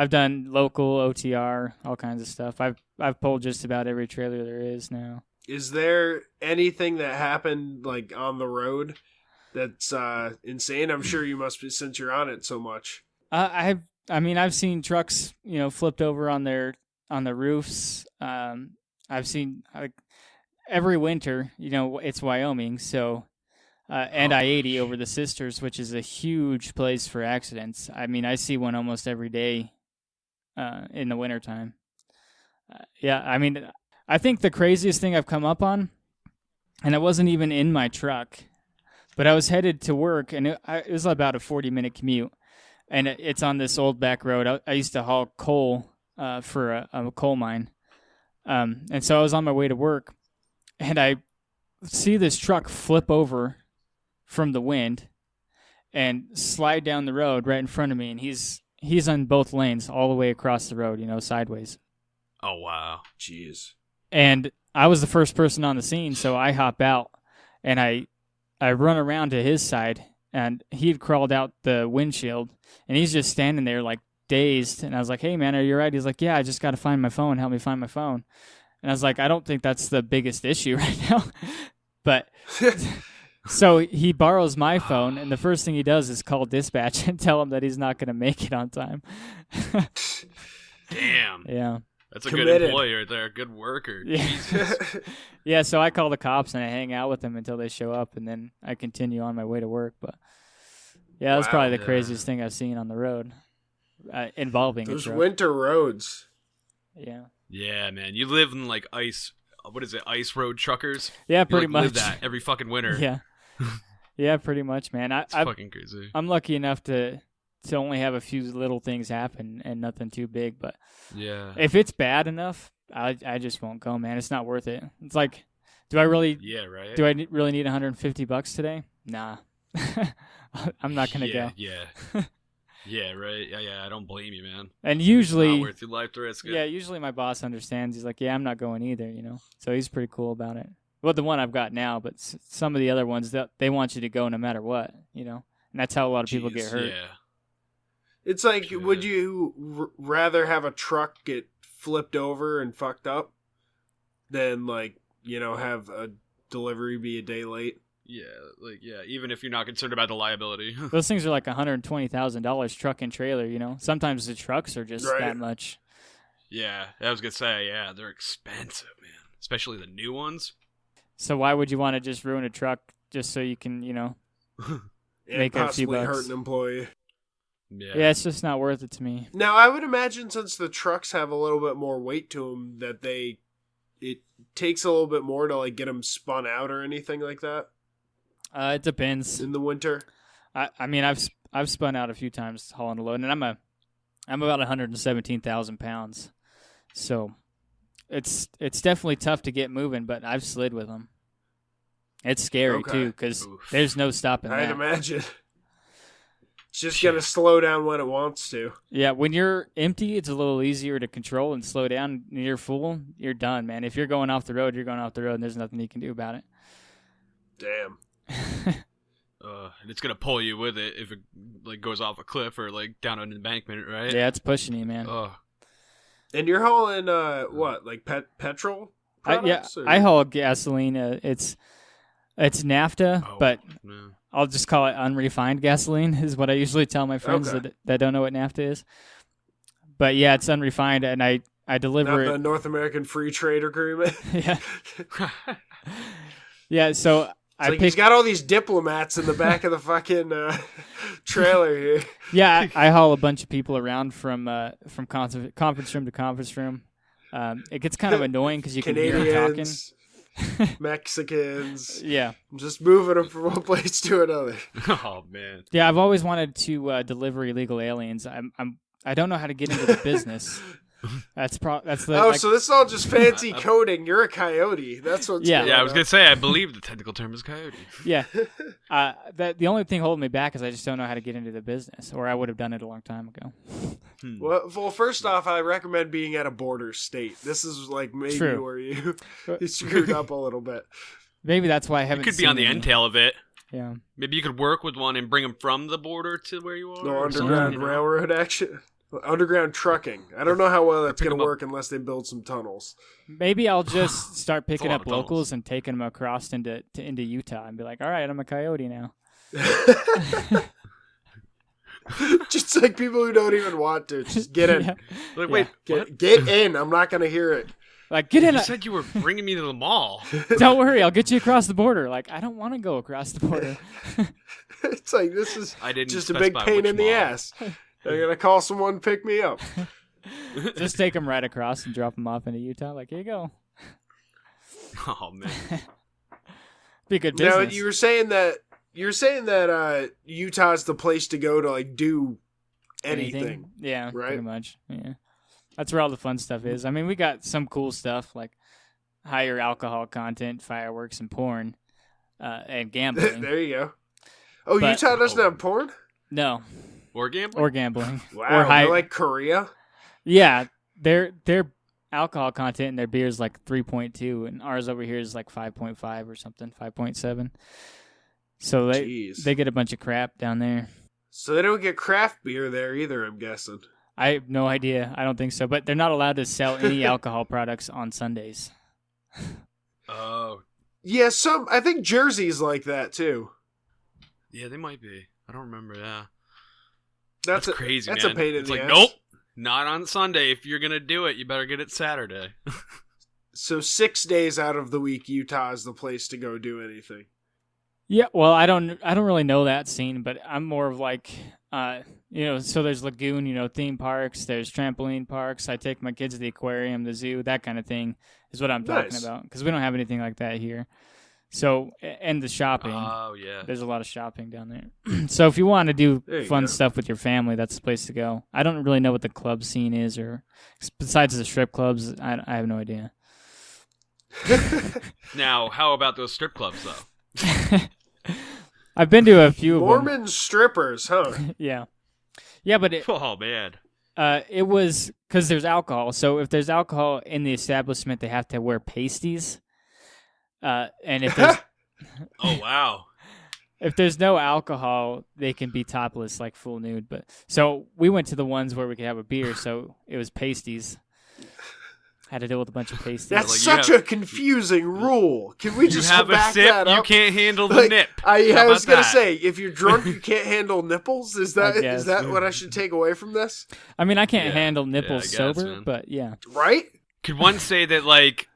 done local OTR, all kinds of stuff. I've pulled just about every trailer there is now. Is there anything that happened like on the road that's insane? I'm sure you must be, since you're on it so much. I've seen trucks, flipped over on the roofs. I've seen every winter, it's Wyoming, so and I-80 over the Sisters, which is a huge place for accidents. I mean, I see one almost every day in the wintertime. I think the craziest thing I've come up on, and I wasn't even in my truck, but I was headed to work, and it was about a 40-minute commute. And it's on this old back road. I used to haul coal for a coal mine. And so I was on my way to work, and I see this truck flip over from the wind and slide down the road right in front of me. And he's he's on both lanes all the way across the road, sideways. Oh, wow. Jeez. And I was the first person on the scene, so I hop out, and I run around to his side, and he had crawled out the windshield, and he's just standing there like dazed. And I was like, "Hey, man, are you all right?" He's like, "Yeah, I just got to find my phone. Help me find my phone." And I was like, "I don't think that's the biggest issue right now." But so he borrows my phone, and the first thing he does is call dispatch and tell him that he's not going to make it on time. Damn. Yeah. That's a Committed. good employer there, a good worker. Yeah. Jesus. Yeah, so I call the cops and I hang out with them until they show up, and then I continue on my way to work. But yeah, that's probably the craziest thing I've seen on the road involving those a truck. winter roads. Yeah. Yeah, man. You live in like ice road truckers? Yeah, You, pretty much. live that every fucking winter. Yeah. Yeah, pretty much, man. It's fucking crazy. I'm lucky enough to only have a few little things happen and nothing too big, but Yeah. if it's bad enough, I just won't go, man. It's not worth it. It's like, do I really right. do I really need $150 today? Nah. I'm not going to go. Yeah. Yeah, right. Yeah, I don't blame you, man. And It's usually, not worth your life to risk it. yeah, usually my boss understands. He's like, "Yeah, I'm not going either," So he's pretty cool about it. Well, the one I've got now, but some of the other ones, they want you to go no matter what, And that's how a lot of people get hurt. Yeah. It's like, would you rather have a truck get flipped over and fucked up than, like, have a delivery be a day late? Yeah, even if you're not concerned about the liability. Those things are like $120,000 truck and trailer, Sometimes the trucks are just that much. Yeah, I was going to say, yeah, they're expensive, man. Especially the new ones. So why would you want to just ruin a truck just so you can, make a few possibly bucks? hurt an employee. Yeah, it's just not worth it to me. Now, I would imagine since the trucks have a little bit more weight to them, that it takes a little bit more to, like, get them spun out or anything like that. It depends. In the winter. I mean, I've spun out a few times hauling a load, and I'm about 117,000 pounds, so it's definitely tough to get moving. But I've slid with them. It's scary too because there's no stopping. I'd imagine. It's just gonna slow down when it wants to. Yeah, when you're empty, it's a little easier to control and slow down. When you're full, you're done, man. If you're going off the road, you're going off the road, and there's nothing you can do about it. Damn. And it's gonna pull you with it if it like goes off a cliff or like down an embankment, right? Yeah, it's pushing you, man. And you're hauling what, like petrol products? I haul gasoline. It's naphtha, but I'll just call it unrefined gasoline. Is what I usually tell my friends that don't know what naphtha is. But yeah, it's unrefined, and I deliver Not the North American Free Trade Agreement. Yeah. Yeah. So he's got all these diplomats in the back of the fucking trailer here. Yeah, I haul a bunch of people around from conference room to conference room. It gets kind of annoying because you can hear them talking. Mexicans. Yeah. Just moving them from one place to another. Oh, man. Yeah, I've always wanted to deliver illegal aliens. I don't know how to get into the business. So this is all just fancy coding. You're a coyote. That's what's going on. I was gonna say. I believe the technical term is coyote. Yeah. The only thing holding me back is I just don't know how to get into the business, or I would have done it a long time ago. Well, first off, I recommend being at a border state. This is like maybe where you screwed up a little bit. Maybe that's why I haven't. You could be on the entail of it. Yeah. Maybe you could work with one and bring them from the border to where you are. No underground railroad action. Underground trucking. I don't know how well that's going to work unless they build some tunnels. Maybe I'll just start picking up locals and taking them across into Utah and be like, all right, I'm a coyote now. Just like people who don't even want to. Just get in. Yeah. Like, wait, get in. I'm not going to hear it. Like, get in. You said you were bringing me to the mall. Don't worry, I'll get you across the border. Like, I don't want to go across the border. It's like, this is just a big pain in the ass. They're going to call someone to pick me up. Just take them right across and drop them off into Utah. Like, here you go. Oh, man. Be good business. Now, you're saying that Utah's the place to go to, like, do anything. Yeah, right? Pretty much. Yeah. That's where all the fun stuff is. I mean, we got some cool stuff like higher alcohol content, fireworks, and porn, and gambling. There you go. Oh, Utah doesn't have porn? No. Or gambling? Or gambling. Wow, or high, like Korea? Yeah, their alcohol content in their beer is like 3.2, and ours over here is like 5.5 or something, 5.7. So they get a bunch of crap down there. So they don't get craft beer there either, I'm guessing. I have no idea. I don't think so. But they're not allowed to sell any alcohol products on Sundays. Oh. Yeah, I think Jersey's like that too. Yeah, they might be. I don't remember. Yeah. That's crazy, that's man. A pain in it's the like, ass. nope, not on Sunday. If you're going to do it, you better get it Saturday. So 6 days out of the week, Utah is the place to go do anything. Yeah, well, I don't really know that scene, but I'm more of like, so there's lagoon, theme parks, there's trampoline parks. I take my kids to the aquarium, the zoo, that kind of thing is what I'm talking about, because we don't have anything like that here. So, and the shopping. Oh, yeah. There's a lot of shopping down there. So if you want to do fun go. stuff with your family, that's the place to go. I don't really know what the club scene is, or besides the strip clubs, I have no idea. Now, how about those strip clubs, though? I've been to a few of them. Mormon strippers, huh? Yeah. Yeah, but Oh, man. It was because there's alcohol. So if there's alcohol in the establishment, they have to wear pasties. And if there's Oh, wow. if there's no alcohol, they can be topless, like full nude. But so we went to the ones where we could have a beer. So it was pasties. Had to deal with a bunch of pasties. That's like, such a confusing rule. Can we just you have back a sip, that up? you can't handle the nip. I was going to say, if you're drunk, you can't handle nipples? Is that what I should take away from this? I mean, I can't handle nipples I guess, sober, man. but yeah. Right? Could one say that, like,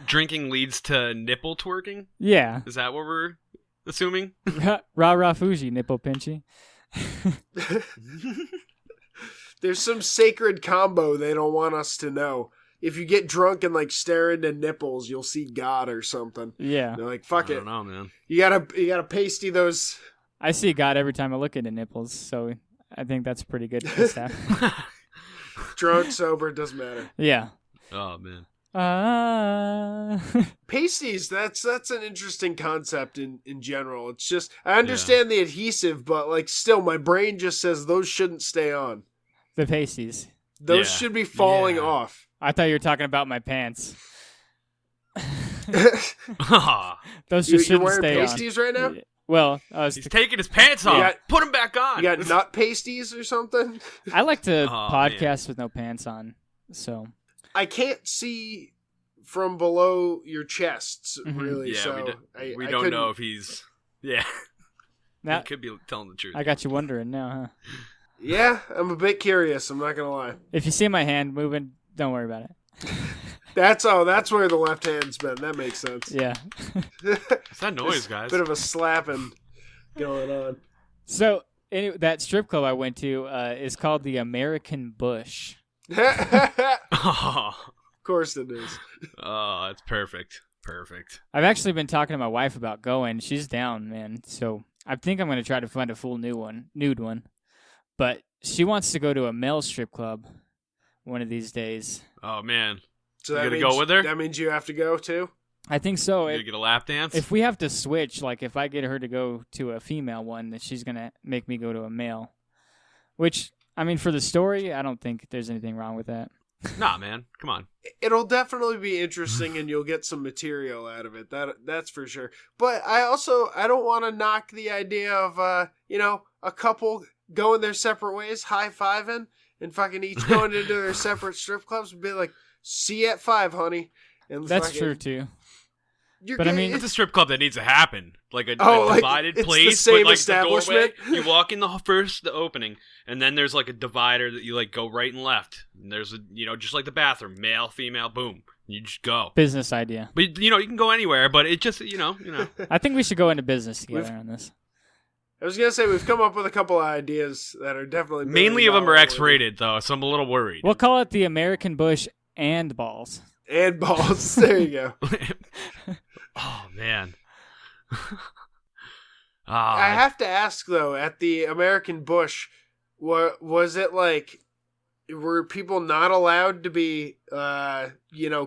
drinking leads to nipple twerking? Yeah. Is that what we're assuming? Rah Fuji, nipple pinchy. There's some sacred combo they don't want us to know. If you get drunk and like stare into nipples, you'll see God or something. Yeah. They're like, fuck I it. don't know, man. You gotta pasty those. I see God every time I look into nipples, so I think that's pretty good. Drunk, sober, doesn't matter. Yeah. Oh, man. Pasties, that's an interesting concept in general. It's just, I understand the adhesive, but like still my brain just says those shouldn't stay on. The pasties. Those should be falling off. I thought you were talking about my pants. Those You're just shouldn't wearing stay pasties on. right now? Well, he's taking his pants off. Put them back on. You got nut pasties or something? I like to podcast with no pants on, so I can't see from below your chests, really. Yeah, so we don't know if he's. Yeah. Now, he could be telling the truth. I got you wondering now, huh? Yeah, I'm a bit curious. I'm not gonna lie. If you see my hand moving, don't worry about it. That's where the left hand's been. That makes sense. Yeah. What's that noise, guys? Bit of a slapping going on. So that strip club I went to is called the American Bush. Oh, Of course it is. Oh, it's perfect. Perfect. I've actually been talking to my wife about going. She's down, man. So I think I'm going to try to find a full nude one. But she wants to go to a male strip club one of these days. Oh, man. So You that gonna means, go with her? That means you have to go too? I think so. You gonna get a lap dance? If we have to switch, like if I get her to go to a female one, then she's going to make me go to a male. Which, I mean, for the story, I don't think there's anything wrong with that. Nah, man. Come on. It'll definitely be interesting and you'll get some material out of it. That's for sure. But I don't want to knock the idea of a couple going their separate ways, high-fiving, and fucking each going into their separate strip clubs and be like, see you at 5, honey. And That's fucking, true, too. But I mean, it's a strip club that needs to happen. Like a like, divided it's place. the same with, like, establishment. The doorway. You walk in the opening, and then there's like a divider that you like go right and left. And there's just like the bathroom, male, female, boom. You just go. Business idea. But you can go anywhere, but it just I think we should go into business together on this. I was going to say, we've come up with a couple of ideas that are definitely... mainly of them are X-rated, though, so I'm a little worried. We'll call it the American Bush and balls. And balls. There you go. Oh, man. I have to ask, though, at the American Bush, was it like... Were people not allowed to be,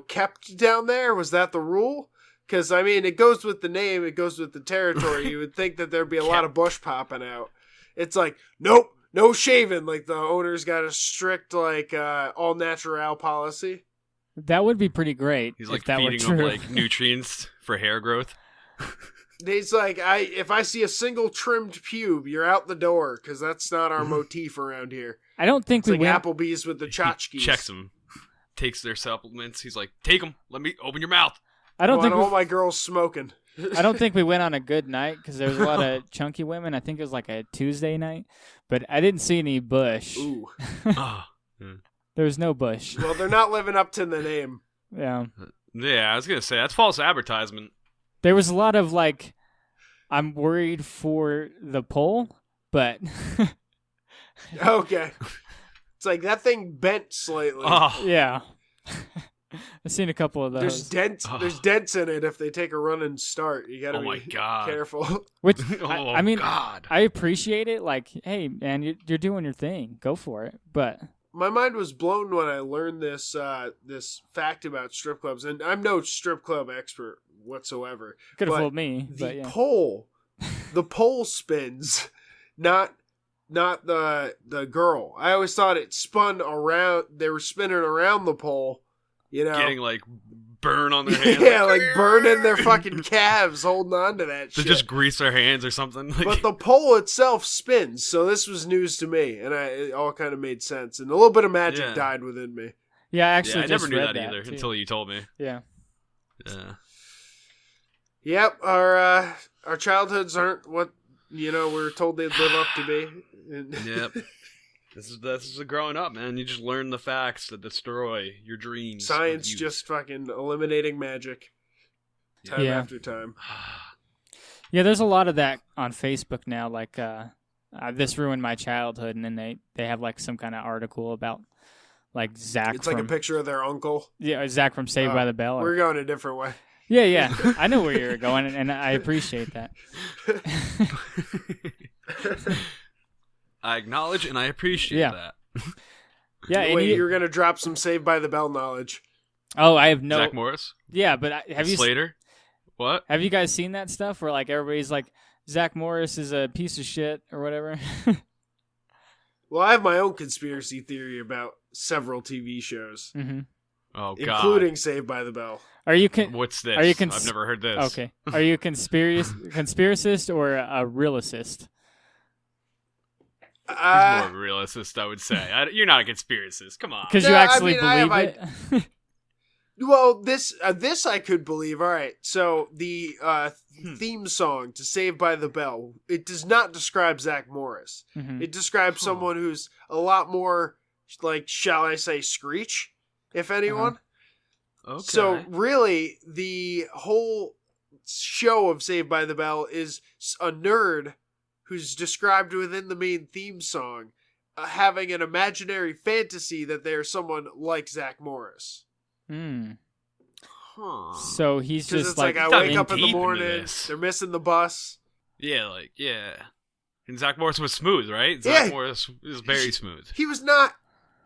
kept down there? Was that the rule? Because, I mean, it goes with the name, it goes with the territory. You would think that there'd be a lot of bush popping out. It's like, nope, No shaving. Like the owner's got a strict like all natural policy. That would be pretty great. He's like if that feeding were them true. like nutrients for hair growth. He's like, if I see a single trimmed pube, you're out the door, because that's not our motif around here. I don't think It's we like went. Applebee's with the He tchotchkes. checks them, takes their supplements. He's like, take them. Let me open your mouth. I don't think. I don't want my girls smoking. I don't think we went on a good night because there was a lot of chunky women. I think it was like a Tuesday night, but I didn't see any bush. Ooh. There was no bush. Well, they're not living up to the name. Yeah. Yeah, I was gonna say that's false advertisement. There was a lot of like, I'm worried for the poll, but Okay. It's like that thing bent slightly. Oh, yeah. I've seen a couple of There's those. There's dents in it if they take a run and start. You gotta Oh my be God. careful. Which oh I mean, God. I appreciate it. Like, hey, man, you're doing your thing. Go for it. But My mind was blown when I learned this this fact about strip clubs, and I'm no strip club expert whatsoever. could have But fooled me. The But yeah. the pole spins, not the girl. I always thought it spun around. They were spinning around the pole, you know, Getting like burn on their hands. yeah, like burning their fucking calves, holding on to that To shit. just grease their hands or something. Like, But the pole itself spins, so this was news to me, and it all kind of made sense. And a little bit of magic Yeah. died within me. Yeah, I actually yeah, I just never knew read that either too. until you told me. Yeah. Yeah. Yep, our childhoods aren't what we're told they'd live up to be. Yep. This is growing up, man. You just learn the facts that destroy your dreams. Science of youth. just fucking eliminating magic time Yeah. after time. Yeah, there's a lot of that on Facebook now. Like, this ruined my childhood, and then they have like some kind of article about like Zach. It's like from, a picture of their uncle. Yeah, Zach from Saved by the Bell. We're going a different way. Yeah. I know where you're going, and I appreciate that. I acknowledge and I appreciate Yeah. that. Yeah. and Wait, you- you're gonna drop some Saved by the Bell knowledge. oh, I have no. Zach Morris? Yeah, but have you Slater? What? have you guys seen that stuff where like everybody's like Zach Morris is a piece of shit or whatever? Well, I have my own conspiracy theory about several TV shows, Mm-hmm. Oh, God. including Saved by the Bell. Are you What's this? Are you I've never heard this. okay? Are you a conspiracist or a realist? He's more of a realist, I would say. You're not a conspiracist. Come on. Because you Yeah, I actually mean, I believe have it. Well, this I could believe. All right, so the theme song to Saved by the Bell, it does not describe Zach Morris. Mhm. It describes someone who's a lot more, like, shall I say, Screech, if anyone. Okay. So really, the whole show of Saved by the Bell is a nerd who's described within the main theme song having an imaginary fantasy that they're someone like Zach Morris. Hmm. Huh. So he's Because just it's like, I diving wake up in the deep into morning, this. they're missing the bus. Yeah, And Zach Morris was smooth, right? Yeah. Zach Morris is very smooth. He was not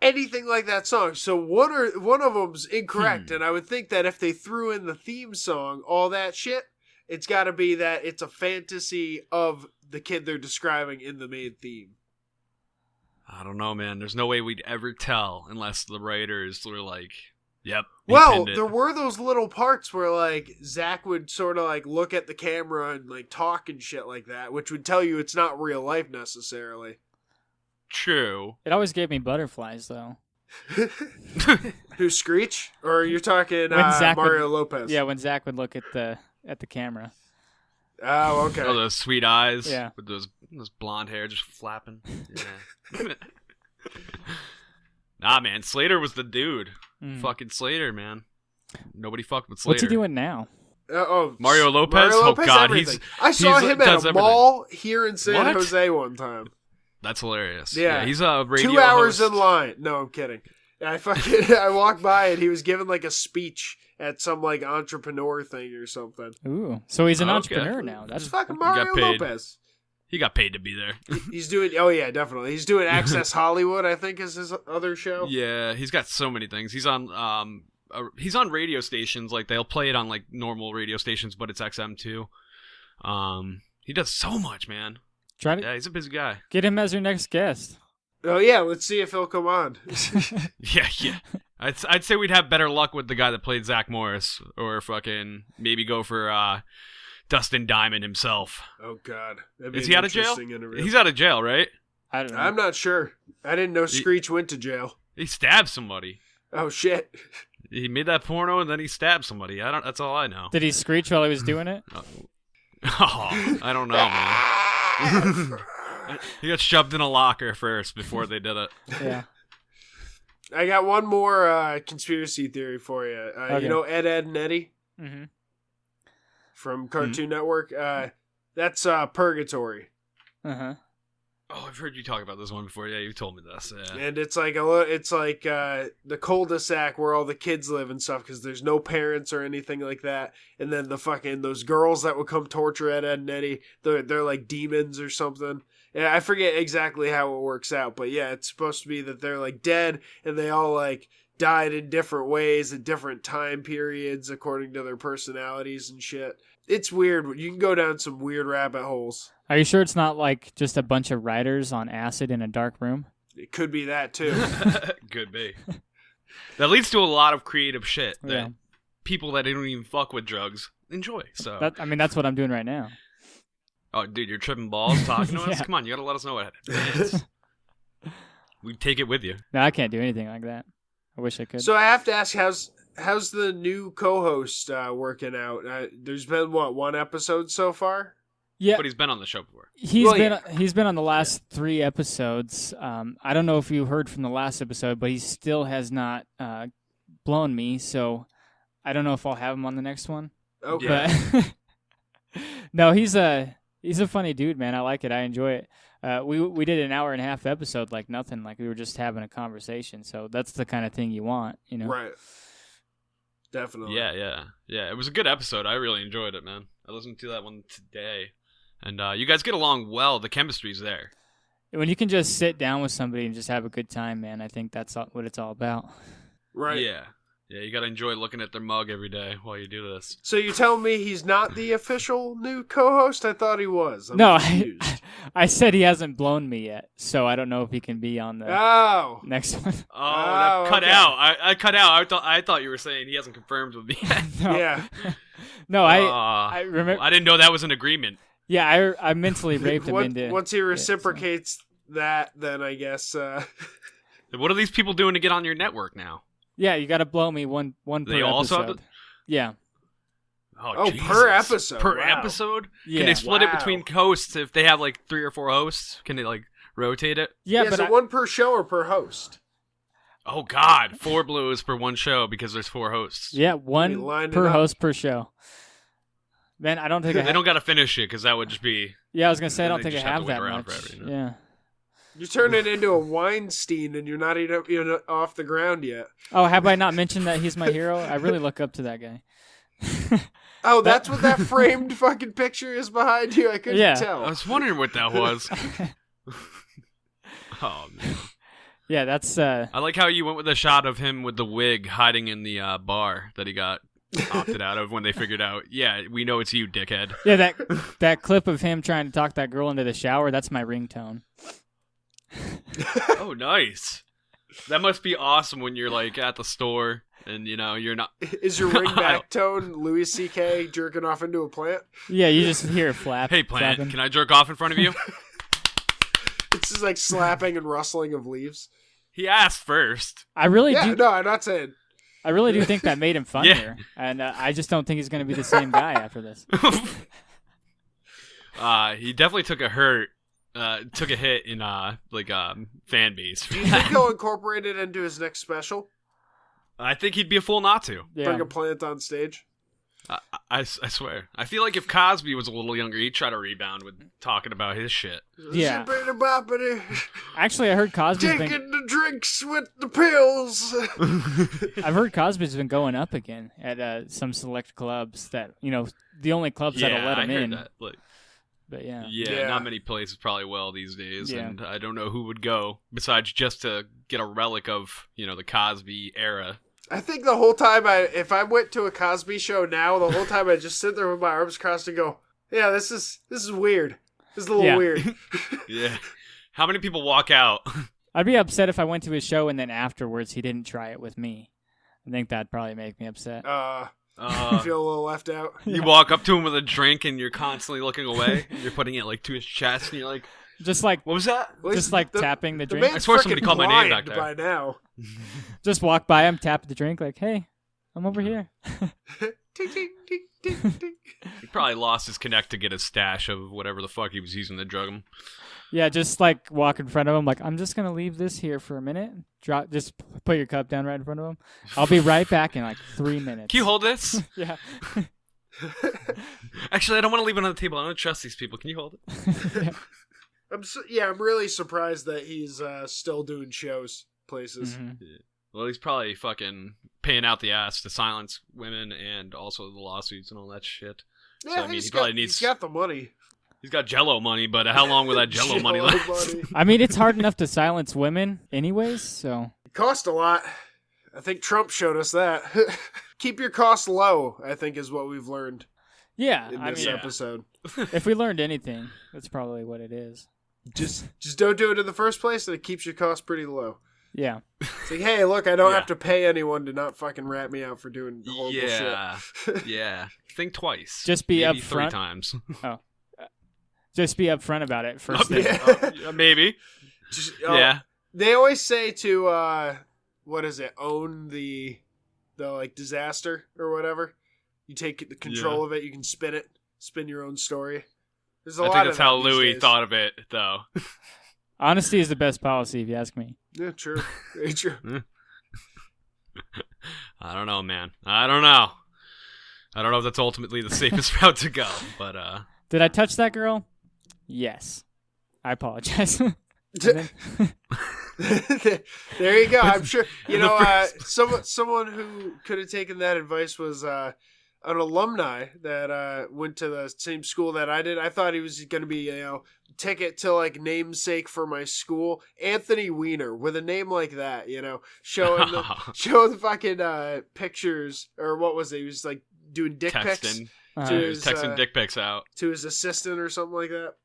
anything like that song. So one of them's incorrect, and I would think that if they threw in the theme song, all that shit, it's got to be that it's a fantasy of the kid they're describing in the main theme. I don't know, man. There's no way we'd ever tell unless the writers were like, yep. he Well, pinned it. there were those little parts where, like, Zach would sort of, like, look at the camera and, like, talk and shit like that, which would tell you it's not real life necessarily. True. It always gave me butterflies though. Who, Screech? Or you're talking When Zach Mario Lopez? Yeah, when Zach would look at the camera. Oh, okay. Oh, those sweet eyes. Yeah. With those blonde hair just flapping. Yeah. Nah, man. Slater was the dude. Mm. Fucking Slater, man. Nobody fucked with Slater. What's he doing now? Mario Lopez? Mario Oh, Lopez, God, everything. he's- I saw he's- him at does a everything. mall here in San What? Jose one time. That's hilarious. Yeah. He's a radio 2 hours host. in line. No, I'm kidding. I walked by and he was giving like a speech at some like entrepreneur thing or something. Ooh, so he's an Okay. entrepreneur now. That's That's fucking Mario paid. Lopez. He got paid to be there. He's doing. Oh yeah, definitely. He's doing Access Hollywood. I think is his other show. Yeah, he's got so many things. He's on radio stations. Like they'll play it on like normal radio stations, but it's XM too. He does so much, man. Yeah, he's a busy guy. Get him as your next guest. Oh yeah, let's see if he'll come on. Yeah. I'd say we'd have better luck with the guy that played Zach Morris, or fucking maybe go for Dustin Diamond himself. Oh God, is he out of jail? Interview. He's out of jail, right? I don't know. I'm not sure. I didn't know Screech went to jail. He stabbed somebody. Oh shit. He made that porno and then he stabbed somebody. That's all I know. Did he screech while he was doing it? Oh, I don't know, man. He got shoved in a locker first before they did it. Yeah. I got one more conspiracy theory for you. Okay. You know Ed, and Eddie Mm-hmm. from Cartoon Network? That's Purgatory. Uh-huh. Oh, I've heard you talk about this one before. Yeah, you told me this. Yeah. And it's like the cul-de-sac where all the kids live and stuff because there's no parents or anything like that. And then the fucking those girls that would come torture Ed, and Eddie, they're like demons or something. And I forget exactly how it works out, but yeah, it's supposed to be that they're like dead and they all like died in different ways at different time periods according to their personalities and shit. It's weird. You can go down some weird rabbit holes. Are you sure it's not like just a bunch of writers on acid in a dark room? It could be that too. Could be. That leads to a lot of creative shit that Yeah. people that don't even fuck with drugs enjoy. So That's what I'm doing right now. Oh, dude, you're tripping balls talking to us? Yeah. Come on, you gotta let us know what it is. We take it with you. No, I can't do anything like that. I wish I could. So I have to ask, how's the new co-host working out? There's been one episode so far. Yeah, But he's been on the show before. he's been on the last 3 episodes. I don't know if you heard from the last episode, but he still has not blown me. So I don't know if I'll have him on the next one. Okay. But no, he's a funny dude, man. I like it. I enjoy it. We did an 1.5 hour episode like nothing, like we were just having a conversation. So that's the kind of thing you want, you know? Right. Definitely. Yeah. It was a good episode. I really enjoyed it, man. I listened to that one today. And you guys get along well. The chemistry's there. When you can just sit down with somebody and just have a good time, man, I think that's what it's all about. Right. Yeah, you gotta enjoy looking at their mug every day while you do this. So you tell me he's not the official new co-host? I thought he was. No, confused. I said he hasn't blown me yet, so I don't know if he can be on the next one. Oh, that cut okay. out. I cut out. I thought you were saying he hasn't confirmed with me yet. No. Yeah. No, I remember. I didn't know that was an agreement. Yeah, I mentally raped him into. Once he reciprocates that, then I guess. What are these people doing to get on your network now? Yeah, you got to blow me one They per also episode. have to- Yeah. Oh, Jesus. per episode. Per Wow. episode? Yeah. Can they split it Wow. between hosts if they have like 3 or 4 hosts? Can they like rotate it? Yeah, but is it one per show or per host? Oh God, 4 blues per one show because there's 4 hosts. yeah, We one lined it per up. host per show. Man, I don't think They don't got to finish it because that would just be. Yeah, I was gonna say I don't They think I just have have to that wait around much. forever, you know? Yeah. You turn it into a Weinstein and you're not even off the ground yet. Oh, have I not mentioned that he's my hero? I really look up to that guy. Oh, that's what that framed fucking picture is behind you? I couldn't Yeah. tell. I was wondering what that was. Oh man. Yeah, that's I like how you went with a shot of him with the wig hiding in the bar that he got opted out of when they figured out, yeah, we know it's you, dickhead. yeah, that clip of him trying to talk that girl into the shower, that's my ringtone. Oh, nice. That must be awesome when you're like at the store and you're not. Is your ringback tone Louis C.K. jerking off into a plant? Yeah, you just hear it flap. Hey, plant, flapping. can I jerk off in front of you? It's just like slapping and rustling of leaves. He asked first. I really Yeah, do. no, I'm not saying. I really do think that made him funnier, and I just don't think he's going to be the same guy after this. He definitely took a hit in fan base. Do you think he'll incorporate it into his next special? I think he'd be a fool not to. Yeah. Bring a plant on stage? I swear. I feel like if Cosby was a little younger, he'd try to rebound with talking about his shit. Yeah. Zippity boppity, Actually, I heard Cosby's taking been. the drinks with the pills. I've heard Cosby's been going up again at some select clubs that the only clubs that'll let I him heard in. that. Like, But yeah. yeah, not many places probably will these days, Yeah. and I don't know who would go besides just to get a relic of the Cosby era. I think the whole time if I went to a Cosby show now, the whole time I just sit there with my arms crossed and go, yeah, this is weird. It's a little weird. Yeah. How many people walk out? I'd be upset if I went to his show and then afterwards he didn't try it with me. I think that'd probably make me upset. You feel a little left out. You walk up to him with a drink and you're constantly looking away. You're putting it like to his chest and you're like, just like, what was that? Just like tapping the drink. I swear somebody called my name back there. By now. Just walk by him, tap the drink, like, hey, I'm over here. Ding, ding, ding, ding, ding. He probably lost his connect to get his stash of whatever the fuck he was using to drug him. Yeah, just like walk in front of him, like, I'm just gonna leave this here for a minute. Just put your cup down right in front of him. I'll be right back in like 3 minutes. Can you hold this? Yeah. Actually, I don't want to leave it on the table. I don't trust these people. Can you hold it? I'm really surprised that he's still doing shows places. Mm-hmm. Yeah. Well, he's probably fucking paying out the ass to silence women and also the lawsuits and all that shit. Yeah, so, I mean, he probably needs. He's got the money. He's got Jello money, but how long will that Jello money last? I mean, it's hard enough to silence women, anyways. So it cost a lot. I think Trump showed us that. Keep your costs low, I think, is what we've learned. Yeah, in this episode. If we learned anything, that's probably what it is. Just don't do it in the first place, and it keeps your costs pretty low. Yeah. It's like, hey, look, I don't have to pay anyone to not fucking rat me out for doing horrible shit. Yeah. Think twice. Just be maybe upfront. 3 times. Oh. Just be upfront about it first. Maybe. Yeah. They always say to own the like disaster or whatever. You take the control of it. You can spin your own story. There's a lot. I think that's how Louis thought of it, though. Honesty is the best policy, if you ask me. Yeah, true. Very true. I don't know, man. I don't know if that's ultimately the safest route to go, but Did I touch that girl? Yes. I apologize. There you go. I'm sure someone who could have taken that advice was an alumni that went to the same school that I did. I thought he was going to be ticket to like namesake for my school, Anthony Weiner, with a name like that, showing the fucking pictures, or what was it? He was like doing dick pics. He was texting dick pics out to his assistant or something like that.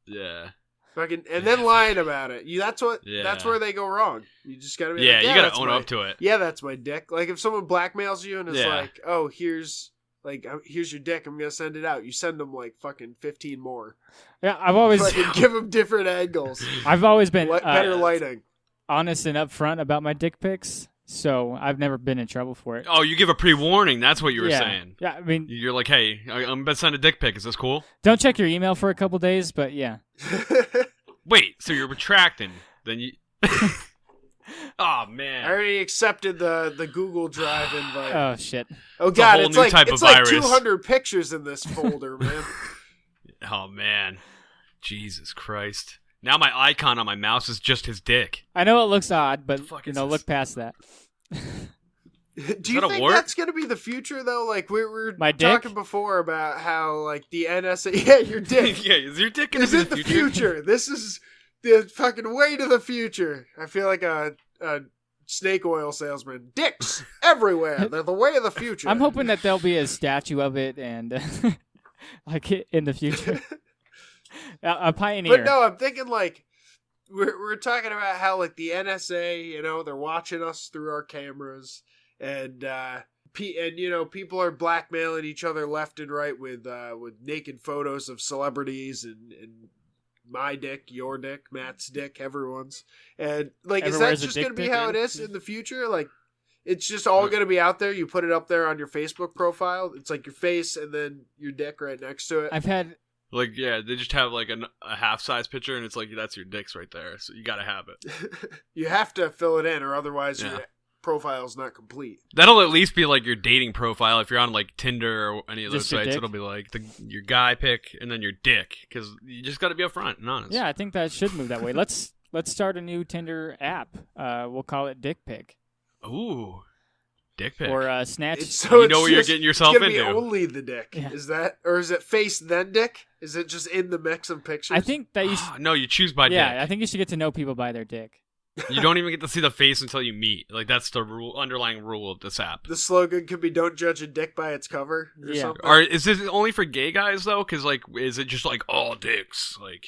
Yeah. Fucking, and then lying about it. That's where they go wrong. You just gotta be like, you gotta own up to it. Yeah, that's my dick. Like if someone blackmails you and is like, oh, here's your dick, I'm gonna send it out. You send them like fucking 15 more. Yeah, I've always fucking give them different angles. I've always been better lighting, honest and upfront about my dick pics. So I've never been in trouble for it. Oh, you give a pre-warning. That's what you were saying. Yeah, I mean, you're like, hey, I'm about to send a dick pic. Is this cool? Don't check your email for a couple days, but yeah. Wait, so you're retracting? Then you? Oh man! I already accepted the Google Drive invite. Oh shit! Oh god, it's like 200 pictures in this folder, man. Oh man, Jesus Christ! Now my icon on my mouse is just his dick. I know it looks odd, but look past that. Do you think that's going to be the future, though? Like, we were talking before about how, like, the NSA... Yeah, your dick. Yeah, is your dick going to be the future? This is the fucking way to the future. I feel like a snake oil salesman. Dicks everywhere. They're the way of the future. I'm hoping that there'll be a statue of it and, like, in the future. A pioneer. But no, I'm thinking, like... We're talking about how, like, the NSA, they're watching us through our cameras... And people are blackmailing each other left and right with naked photos of celebrities and my dick, your dick, Matt's dick, everyone's. And like, Everywhere is that just going to be how it is in the future? Like, it's just all going to be out there. You put it up there on your Facebook profile. It's like your face and then your dick right next to it. I've had like they just have like a half size picture and it's like that's your dicks right there. So you got to have it. You have to fill it in, or otherwise your profile's not complete. That'll at least be like your dating profile. If you're on like Tinder or any of those sites, dick? it'll be like your guy pic and then your dick, because you just got to be upfront and honest. Yeah, I think that should move that way. Let's start a new Tinder app. We'll call it Dick Pic. Ooh, Dick Pic or Snatch. You know what you're getting yourself into. It's gonna be only the dick. Yeah. Is that, or is it face then dick? Is it just in the mix of pictures? I think that you should, no, you choose by dick. Yeah, I think you should get to know people by their dick. You don't even get to see the face until you meet. Like, that's the underlying rule of this app. The slogan could be "Don't judge a dick by its cover" or something. Or is this only for gay guys though? Because like, is it just like all dicks? Like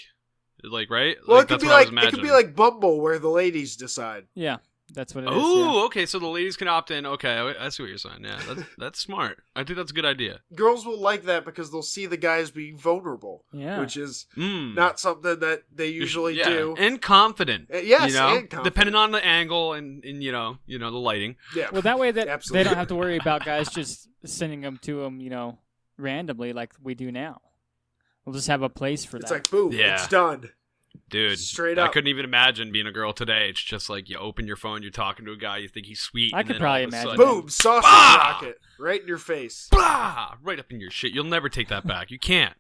right? Well, like, it could be like Bumble, where the ladies decide. Yeah. That's what it is. Oh, okay. So the ladies can opt in. Okay, I see what you're saying. Yeah, that's smart. I think that's a good idea. Girls will like that because they'll see the guys being vulnerable. Yeah. Which is not something that they usually do. And confident. Yes, you know? and confident. Depending on the angle and you know the lighting. Yeah. Well, that way that Absolutely. they don't have to worry about guys just sending them to them, randomly like we do now. We'll just have a place for that. It's like, boom, it's done. Dude, straight up. I couldn't even imagine being a girl today. It's just like you open your phone, you're talking to a guy, you think he's sweet. I could probably imagine. Boom, sausage rocket right in your face. Blah! Right up in your shit. You'll never take that back. You can't.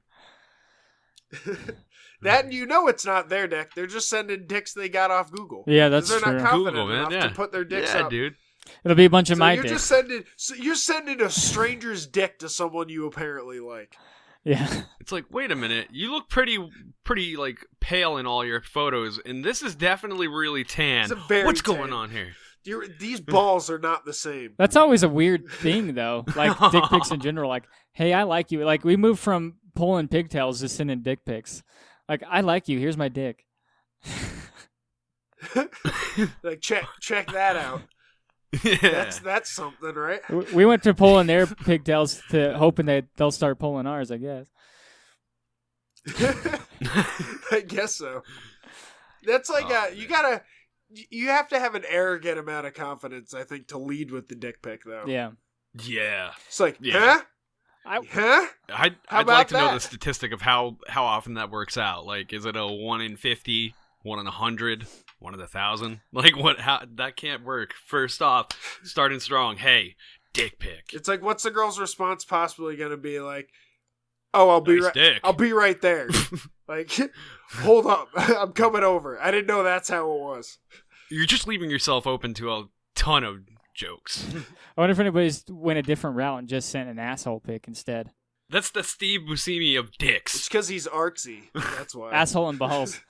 That and it's not their dick. They're just sending dicks they got off Google. Yeah, that's true. They're not confident Google, man. enough to put their dicks up. Dude. It'll be a bunch of my you're dicks. You're sending a stranger's dick to someone you apparently like. Yeah. It's like, wait a minute. You look pretty like pale in all your photos, and this is definitely really tan. What's going on here? These balls are not the same. That's always a weird thing, though. Like dick pics in general. Like, hey, I like you. Like we moved from pulling pigtails to sending dick pics. Like, I like you. Here's my dick. Like check that out. Yeah. That's something, right? We went to pulling their pigtails to hoping that they'll start pulling ours, I guess. I guess so. That's like you have to have an arrogant amount of confidence, I think, to lead with the dick pic, though. Yeah. Yeah. It's like, huh? Huh? I'd like to know the statistic of how often that works out. Like, is it a 1 in 50, 1 in 100, 1 in 1,000? Like, how that can't work. First off, starting strong. Hey, dick pic. It's like, what's the girl's response possibly going to be? Like, oh, I'll be right there. Like, hold up, I'm coming over. I didn't know that's how it was. You're just leaving yourself open to a ton of jokes. I wonder if anybody's went a different route and just sent an asshole pic instead. That's the Steve Buscemi of dicks. It's because he's artsy. That's why. Asshole and balls.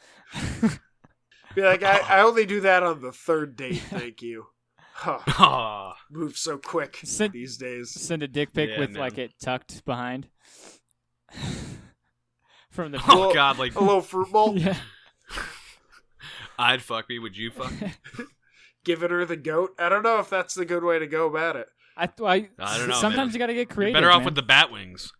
Be like, I only do that on the third date, thank you. Huh. Move so quick these days. Send a dick pic with like it tucked behind. From the God, like a little fruit bowl. Yeah. I'd fuck me. Would you fuck me? Giving her the goat. I don't know if that's the good way to go about it. I don't know. Sometimes man. you got to get creative. You're better off man. with the bat wings.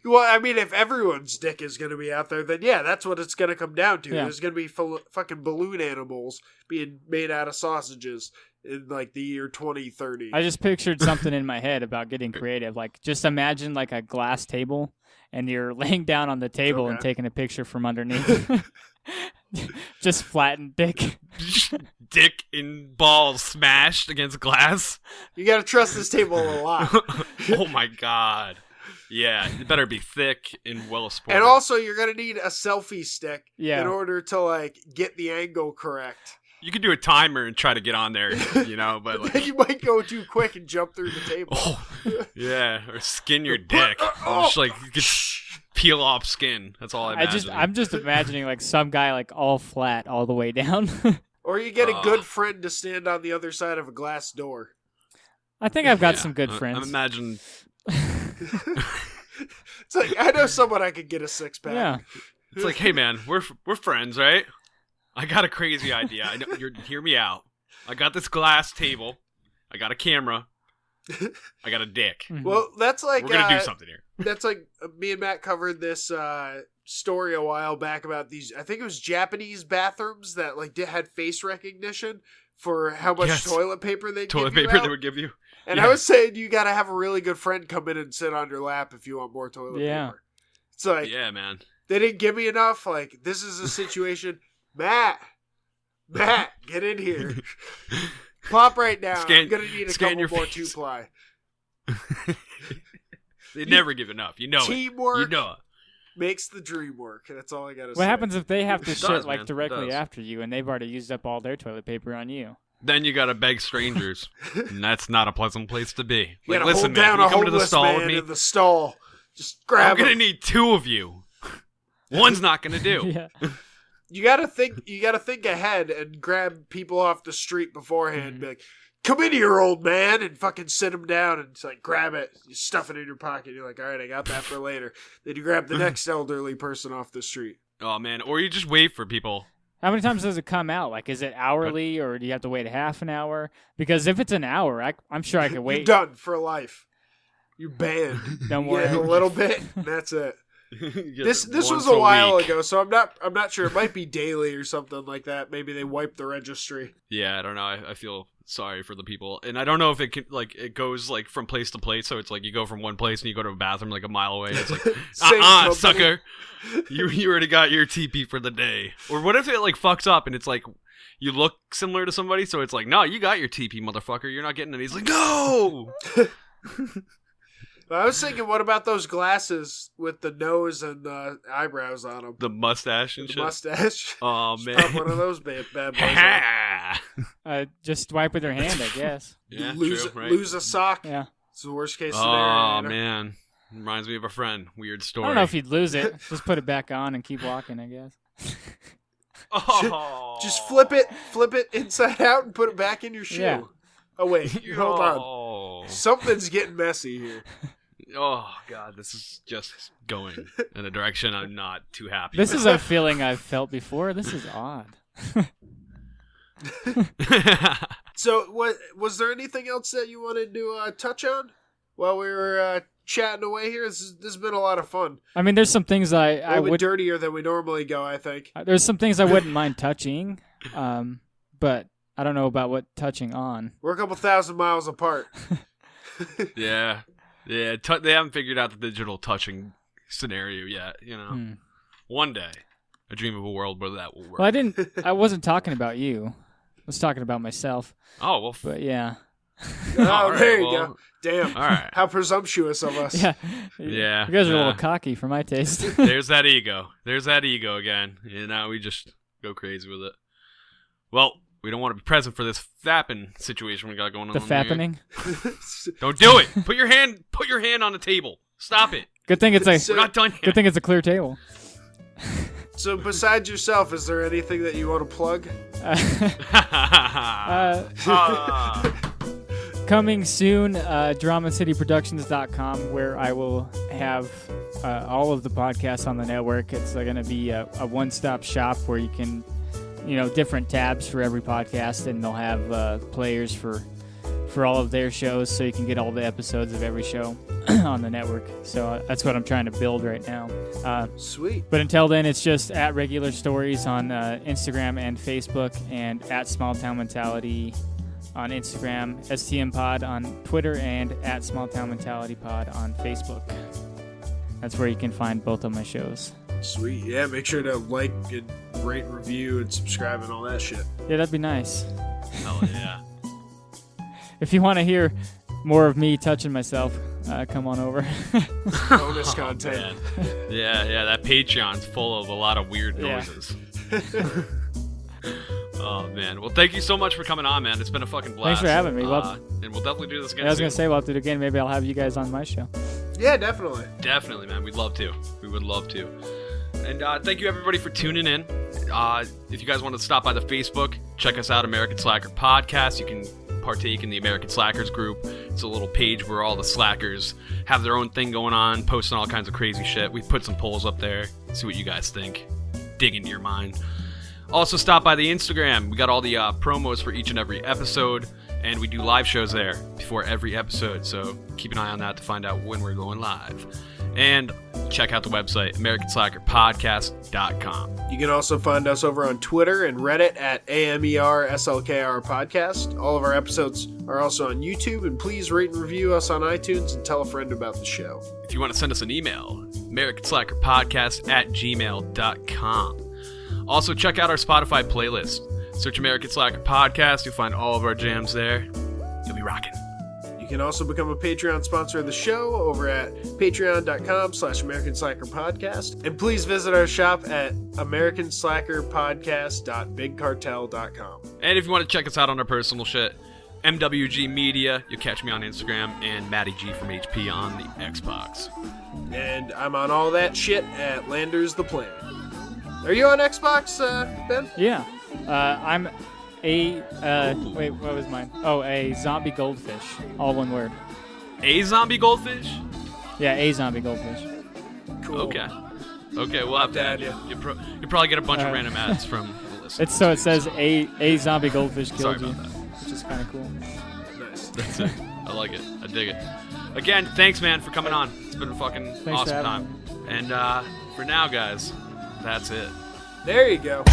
Well, I mean, if everyone's dick is going to be out there, then yeah, that's what it's going to come down to. Yeah. There's going to be fucking balloon animals being made out of sausages in like the year 2030. I just pictured something in my head about getting creative. Like, just imagine like a glass table, and you're laying down on the table and taking a picture from underneath. Just flattened dick. Dick and balls smashed against glass. You got to trust this table a lot. Oh my God. Yeah, it better be thick and well supported. And also, you're going to need a selfie stick in order to like get the angle correct. You could do a timer and try to get on there, but like... then you might go too quick and jump through the table. Yeah, or skin your dick. Just like peel off skin. That's all I imagine. I'm just imagining like some guy like all flat all the way down. Or you get a good friend to stand on the other side of a glass door. I think I've got some good friends. I imagine... It's like, I know someone I could get a 6-pack. Yeah. It's like, hey man, we're friends, right? I got a crazy idea. I know hear me out. I got this glass table. I got a camera. I got a dick. Well, that's like we're gonna do something here. That's like me and Matt covered this story a while back about these. I think it was Japanese bathrooms that like had face recognition for how much toilet paper they would give you. And I was saying you got to have a really good friend come in and sit on your lap if you want more toilet paper. It's like, yeah, man. They didn't give me enough. Like, this is a situation. Matt, get in here. Plop right now. I'm gonna need a couple more 2-ply. They never give enough. You know Teamwork it. You know it. Makes the dream work. That's all I gotta say. What happens if they have to shit like man. directly after you and they've already used up all their toilet paper on you? Then you gotta beg strangers, and that's not a pleasant place to be. You like, listen, hold man, down a come to the stall with me? in the stall. Just grab I'm gonna need 2 of you. One's not gonna do. Yeah. You gotta think ahead and grab people off the street beforehand and be like, come in here, old man, and fucking sit them down and just, like, grab it. You stuff it in your pocket. You're like, all right, I got that for later. Then you grab the next elderly person off the street. Oh, man. Or you just wait for people. How many times does it come out? Like, is it hourly or do you have to wait a half an hour? Because if it's an hour, I'm sure I could wait. You're done for life. You're banned. Don't worry. A little bit, and that's it. This was a while ago, so I'm not sure. It might be daily or something like that. Maybe they wipe the registry. Yeah, I don't know. I feel sorry for the people, and I don't know if it can, like, it goes like from place to place. So it's like you go from one place and you go to a bathroom like a mile away. It's like, sucker, you already got your TP for the day. Or what if it like fucks up and it's like you look similar to somebody, so it's like, no, you got your TP, motherfucker. You're not getting it. He's like, no. I was thinking, what about those glasses with the nose and eyebrows on them? The mustache and the shit. Mustache. Oh, man. Pop one of those bad boys. Just wipe with your hand, I guess. Yeah, lose, true, right? lose a sock. Yeah. It's the worst case scenario. Oh, man. Reminds me of a friend. Weird story. I don't know if you'd lose it. Just put it back on and keep walking, I guess. Just flip it inside out and put it back in your shoe. Yeah. Oh, wait. Hold on. Something's getting messy here. Oh, God, this is just going in a direction I'm not too happy This with. is a feeling I've felt before. This is odd. So, was there anything else that you wanted to touch on while we were chatting away here? This has been a lot of fun. I mean, there's some things I would would... dirtier than we normally go, I think. There's some things I wouldn't mind touching, but I don't know about what touching on. We're a couple thousand miles apart. Yeah. Yeah, they haven't figured out the digital touching scenario yet, you know. One day, I dream of a world where that will work. Well, I wasn't talking about you. I was talking about myself. Oh, well. But yeah. Oh, right, there you go. Damn. All right. How presumptuous of us. Yeah. Yeah. You guys are a little cocky for my taste. There's that ego. There's that ego again. You know, we just go crazy with it. Well, we don't want to be present for this fapping situation we got going on. The fappening? Don't do it. Put your hand on the table. Stop it. Good thing it's We're not done yet. Good thing it's a clear table. So besides yourself, is there anything that you want to plug? Coming soon, DramaCityProductions.com, where I will have all of the podcasts on the network. It's going to be a one-stop shop where you can, different tabs for every podcast, and they'll have players for all of their shows, so you can get all the episodes of every show on the network. So that's what I'm trying to build right now. Sweet. But until then, it's just at Regular Stories on Instagram and Facebook, and at Small Town Mentality on Instagram, STM Pod on Twitter, and at Small Town Mentality Pod on Facebook. That's where you can find both of my shows. Sweet. Yeah, make sure to like and rate, review, and subscribe and all that shit. Yeah, that'd be nice. Hell yeah. If you want to hear more of me touching myself, come on over. Bonus content. Yeah, that Patreon's full of a lot of weird noises. Oh, man. Well, thank you so much for coming on, man. It's been a fucking blast. Thanks for having me. And we'll definitely do this again I was soon. going to say, we'll have to do it again. Maybe I'll have you guys on my show. Yeah, definitely. Definitely, man. We'd love to. We would love to. And thank you, everybody, for tuning in. If you guys want to stop by the Facebook, check us out, American Slacker Podcast. You can partake in the American Slackers group. It's a little page where all the slackers have their own thing going on, posting all kinds of crazy shit. We put some polls up there. See what you guys think. Dig into your mind. Also, stop by the Instagram. We got all the promos for each and every episode, and we do live shows there before every episode, so keep an eye on that to find out when we're going live. And check out the website, AmericanSlackerPodcast.com. You can also find us over on Twitter and Reddit at AMERSLKR Podcast. All of our episodes are also on YouTube, and please rate and review us on iTunes and tell a friend about the show. If you want to send us an email, AmericanSlackerPodcast@gmail.com. Also, check out our Spotify playlist. Search American Slacker Podcast. You'll find all of our jams there. You'll be rocking. You can also become a Patreon sponsor of the show over at patreon.com/American Slacker Podcast. And please visit our shop at americanslackerpodcast.bigcartel.com. And if you want to check us out on our personal shit, MWG Media. You'll catch me on Instagram, and Matty G from HP on the Xbox. And I'm on all that shit at Landers the Planet. Are you on Xbox, Ben? Yeah. I'm a wait, what was mine? Oh, a zombie goldfish. All one word. A zombie goldfish? Yeah, a zombie goldfish. Cool. Okay, we'll have to add you. You probably get a bunch of random ads from the listeners. It says a zombie goldfish Sorry killed you, about that. which is kind of cool. Nice. That's it. I like it. I dig it. Again, thanks, man, for coming on. It's been a fucking Thanks for awesome having time. me. And for now, guys, that's it. There you go.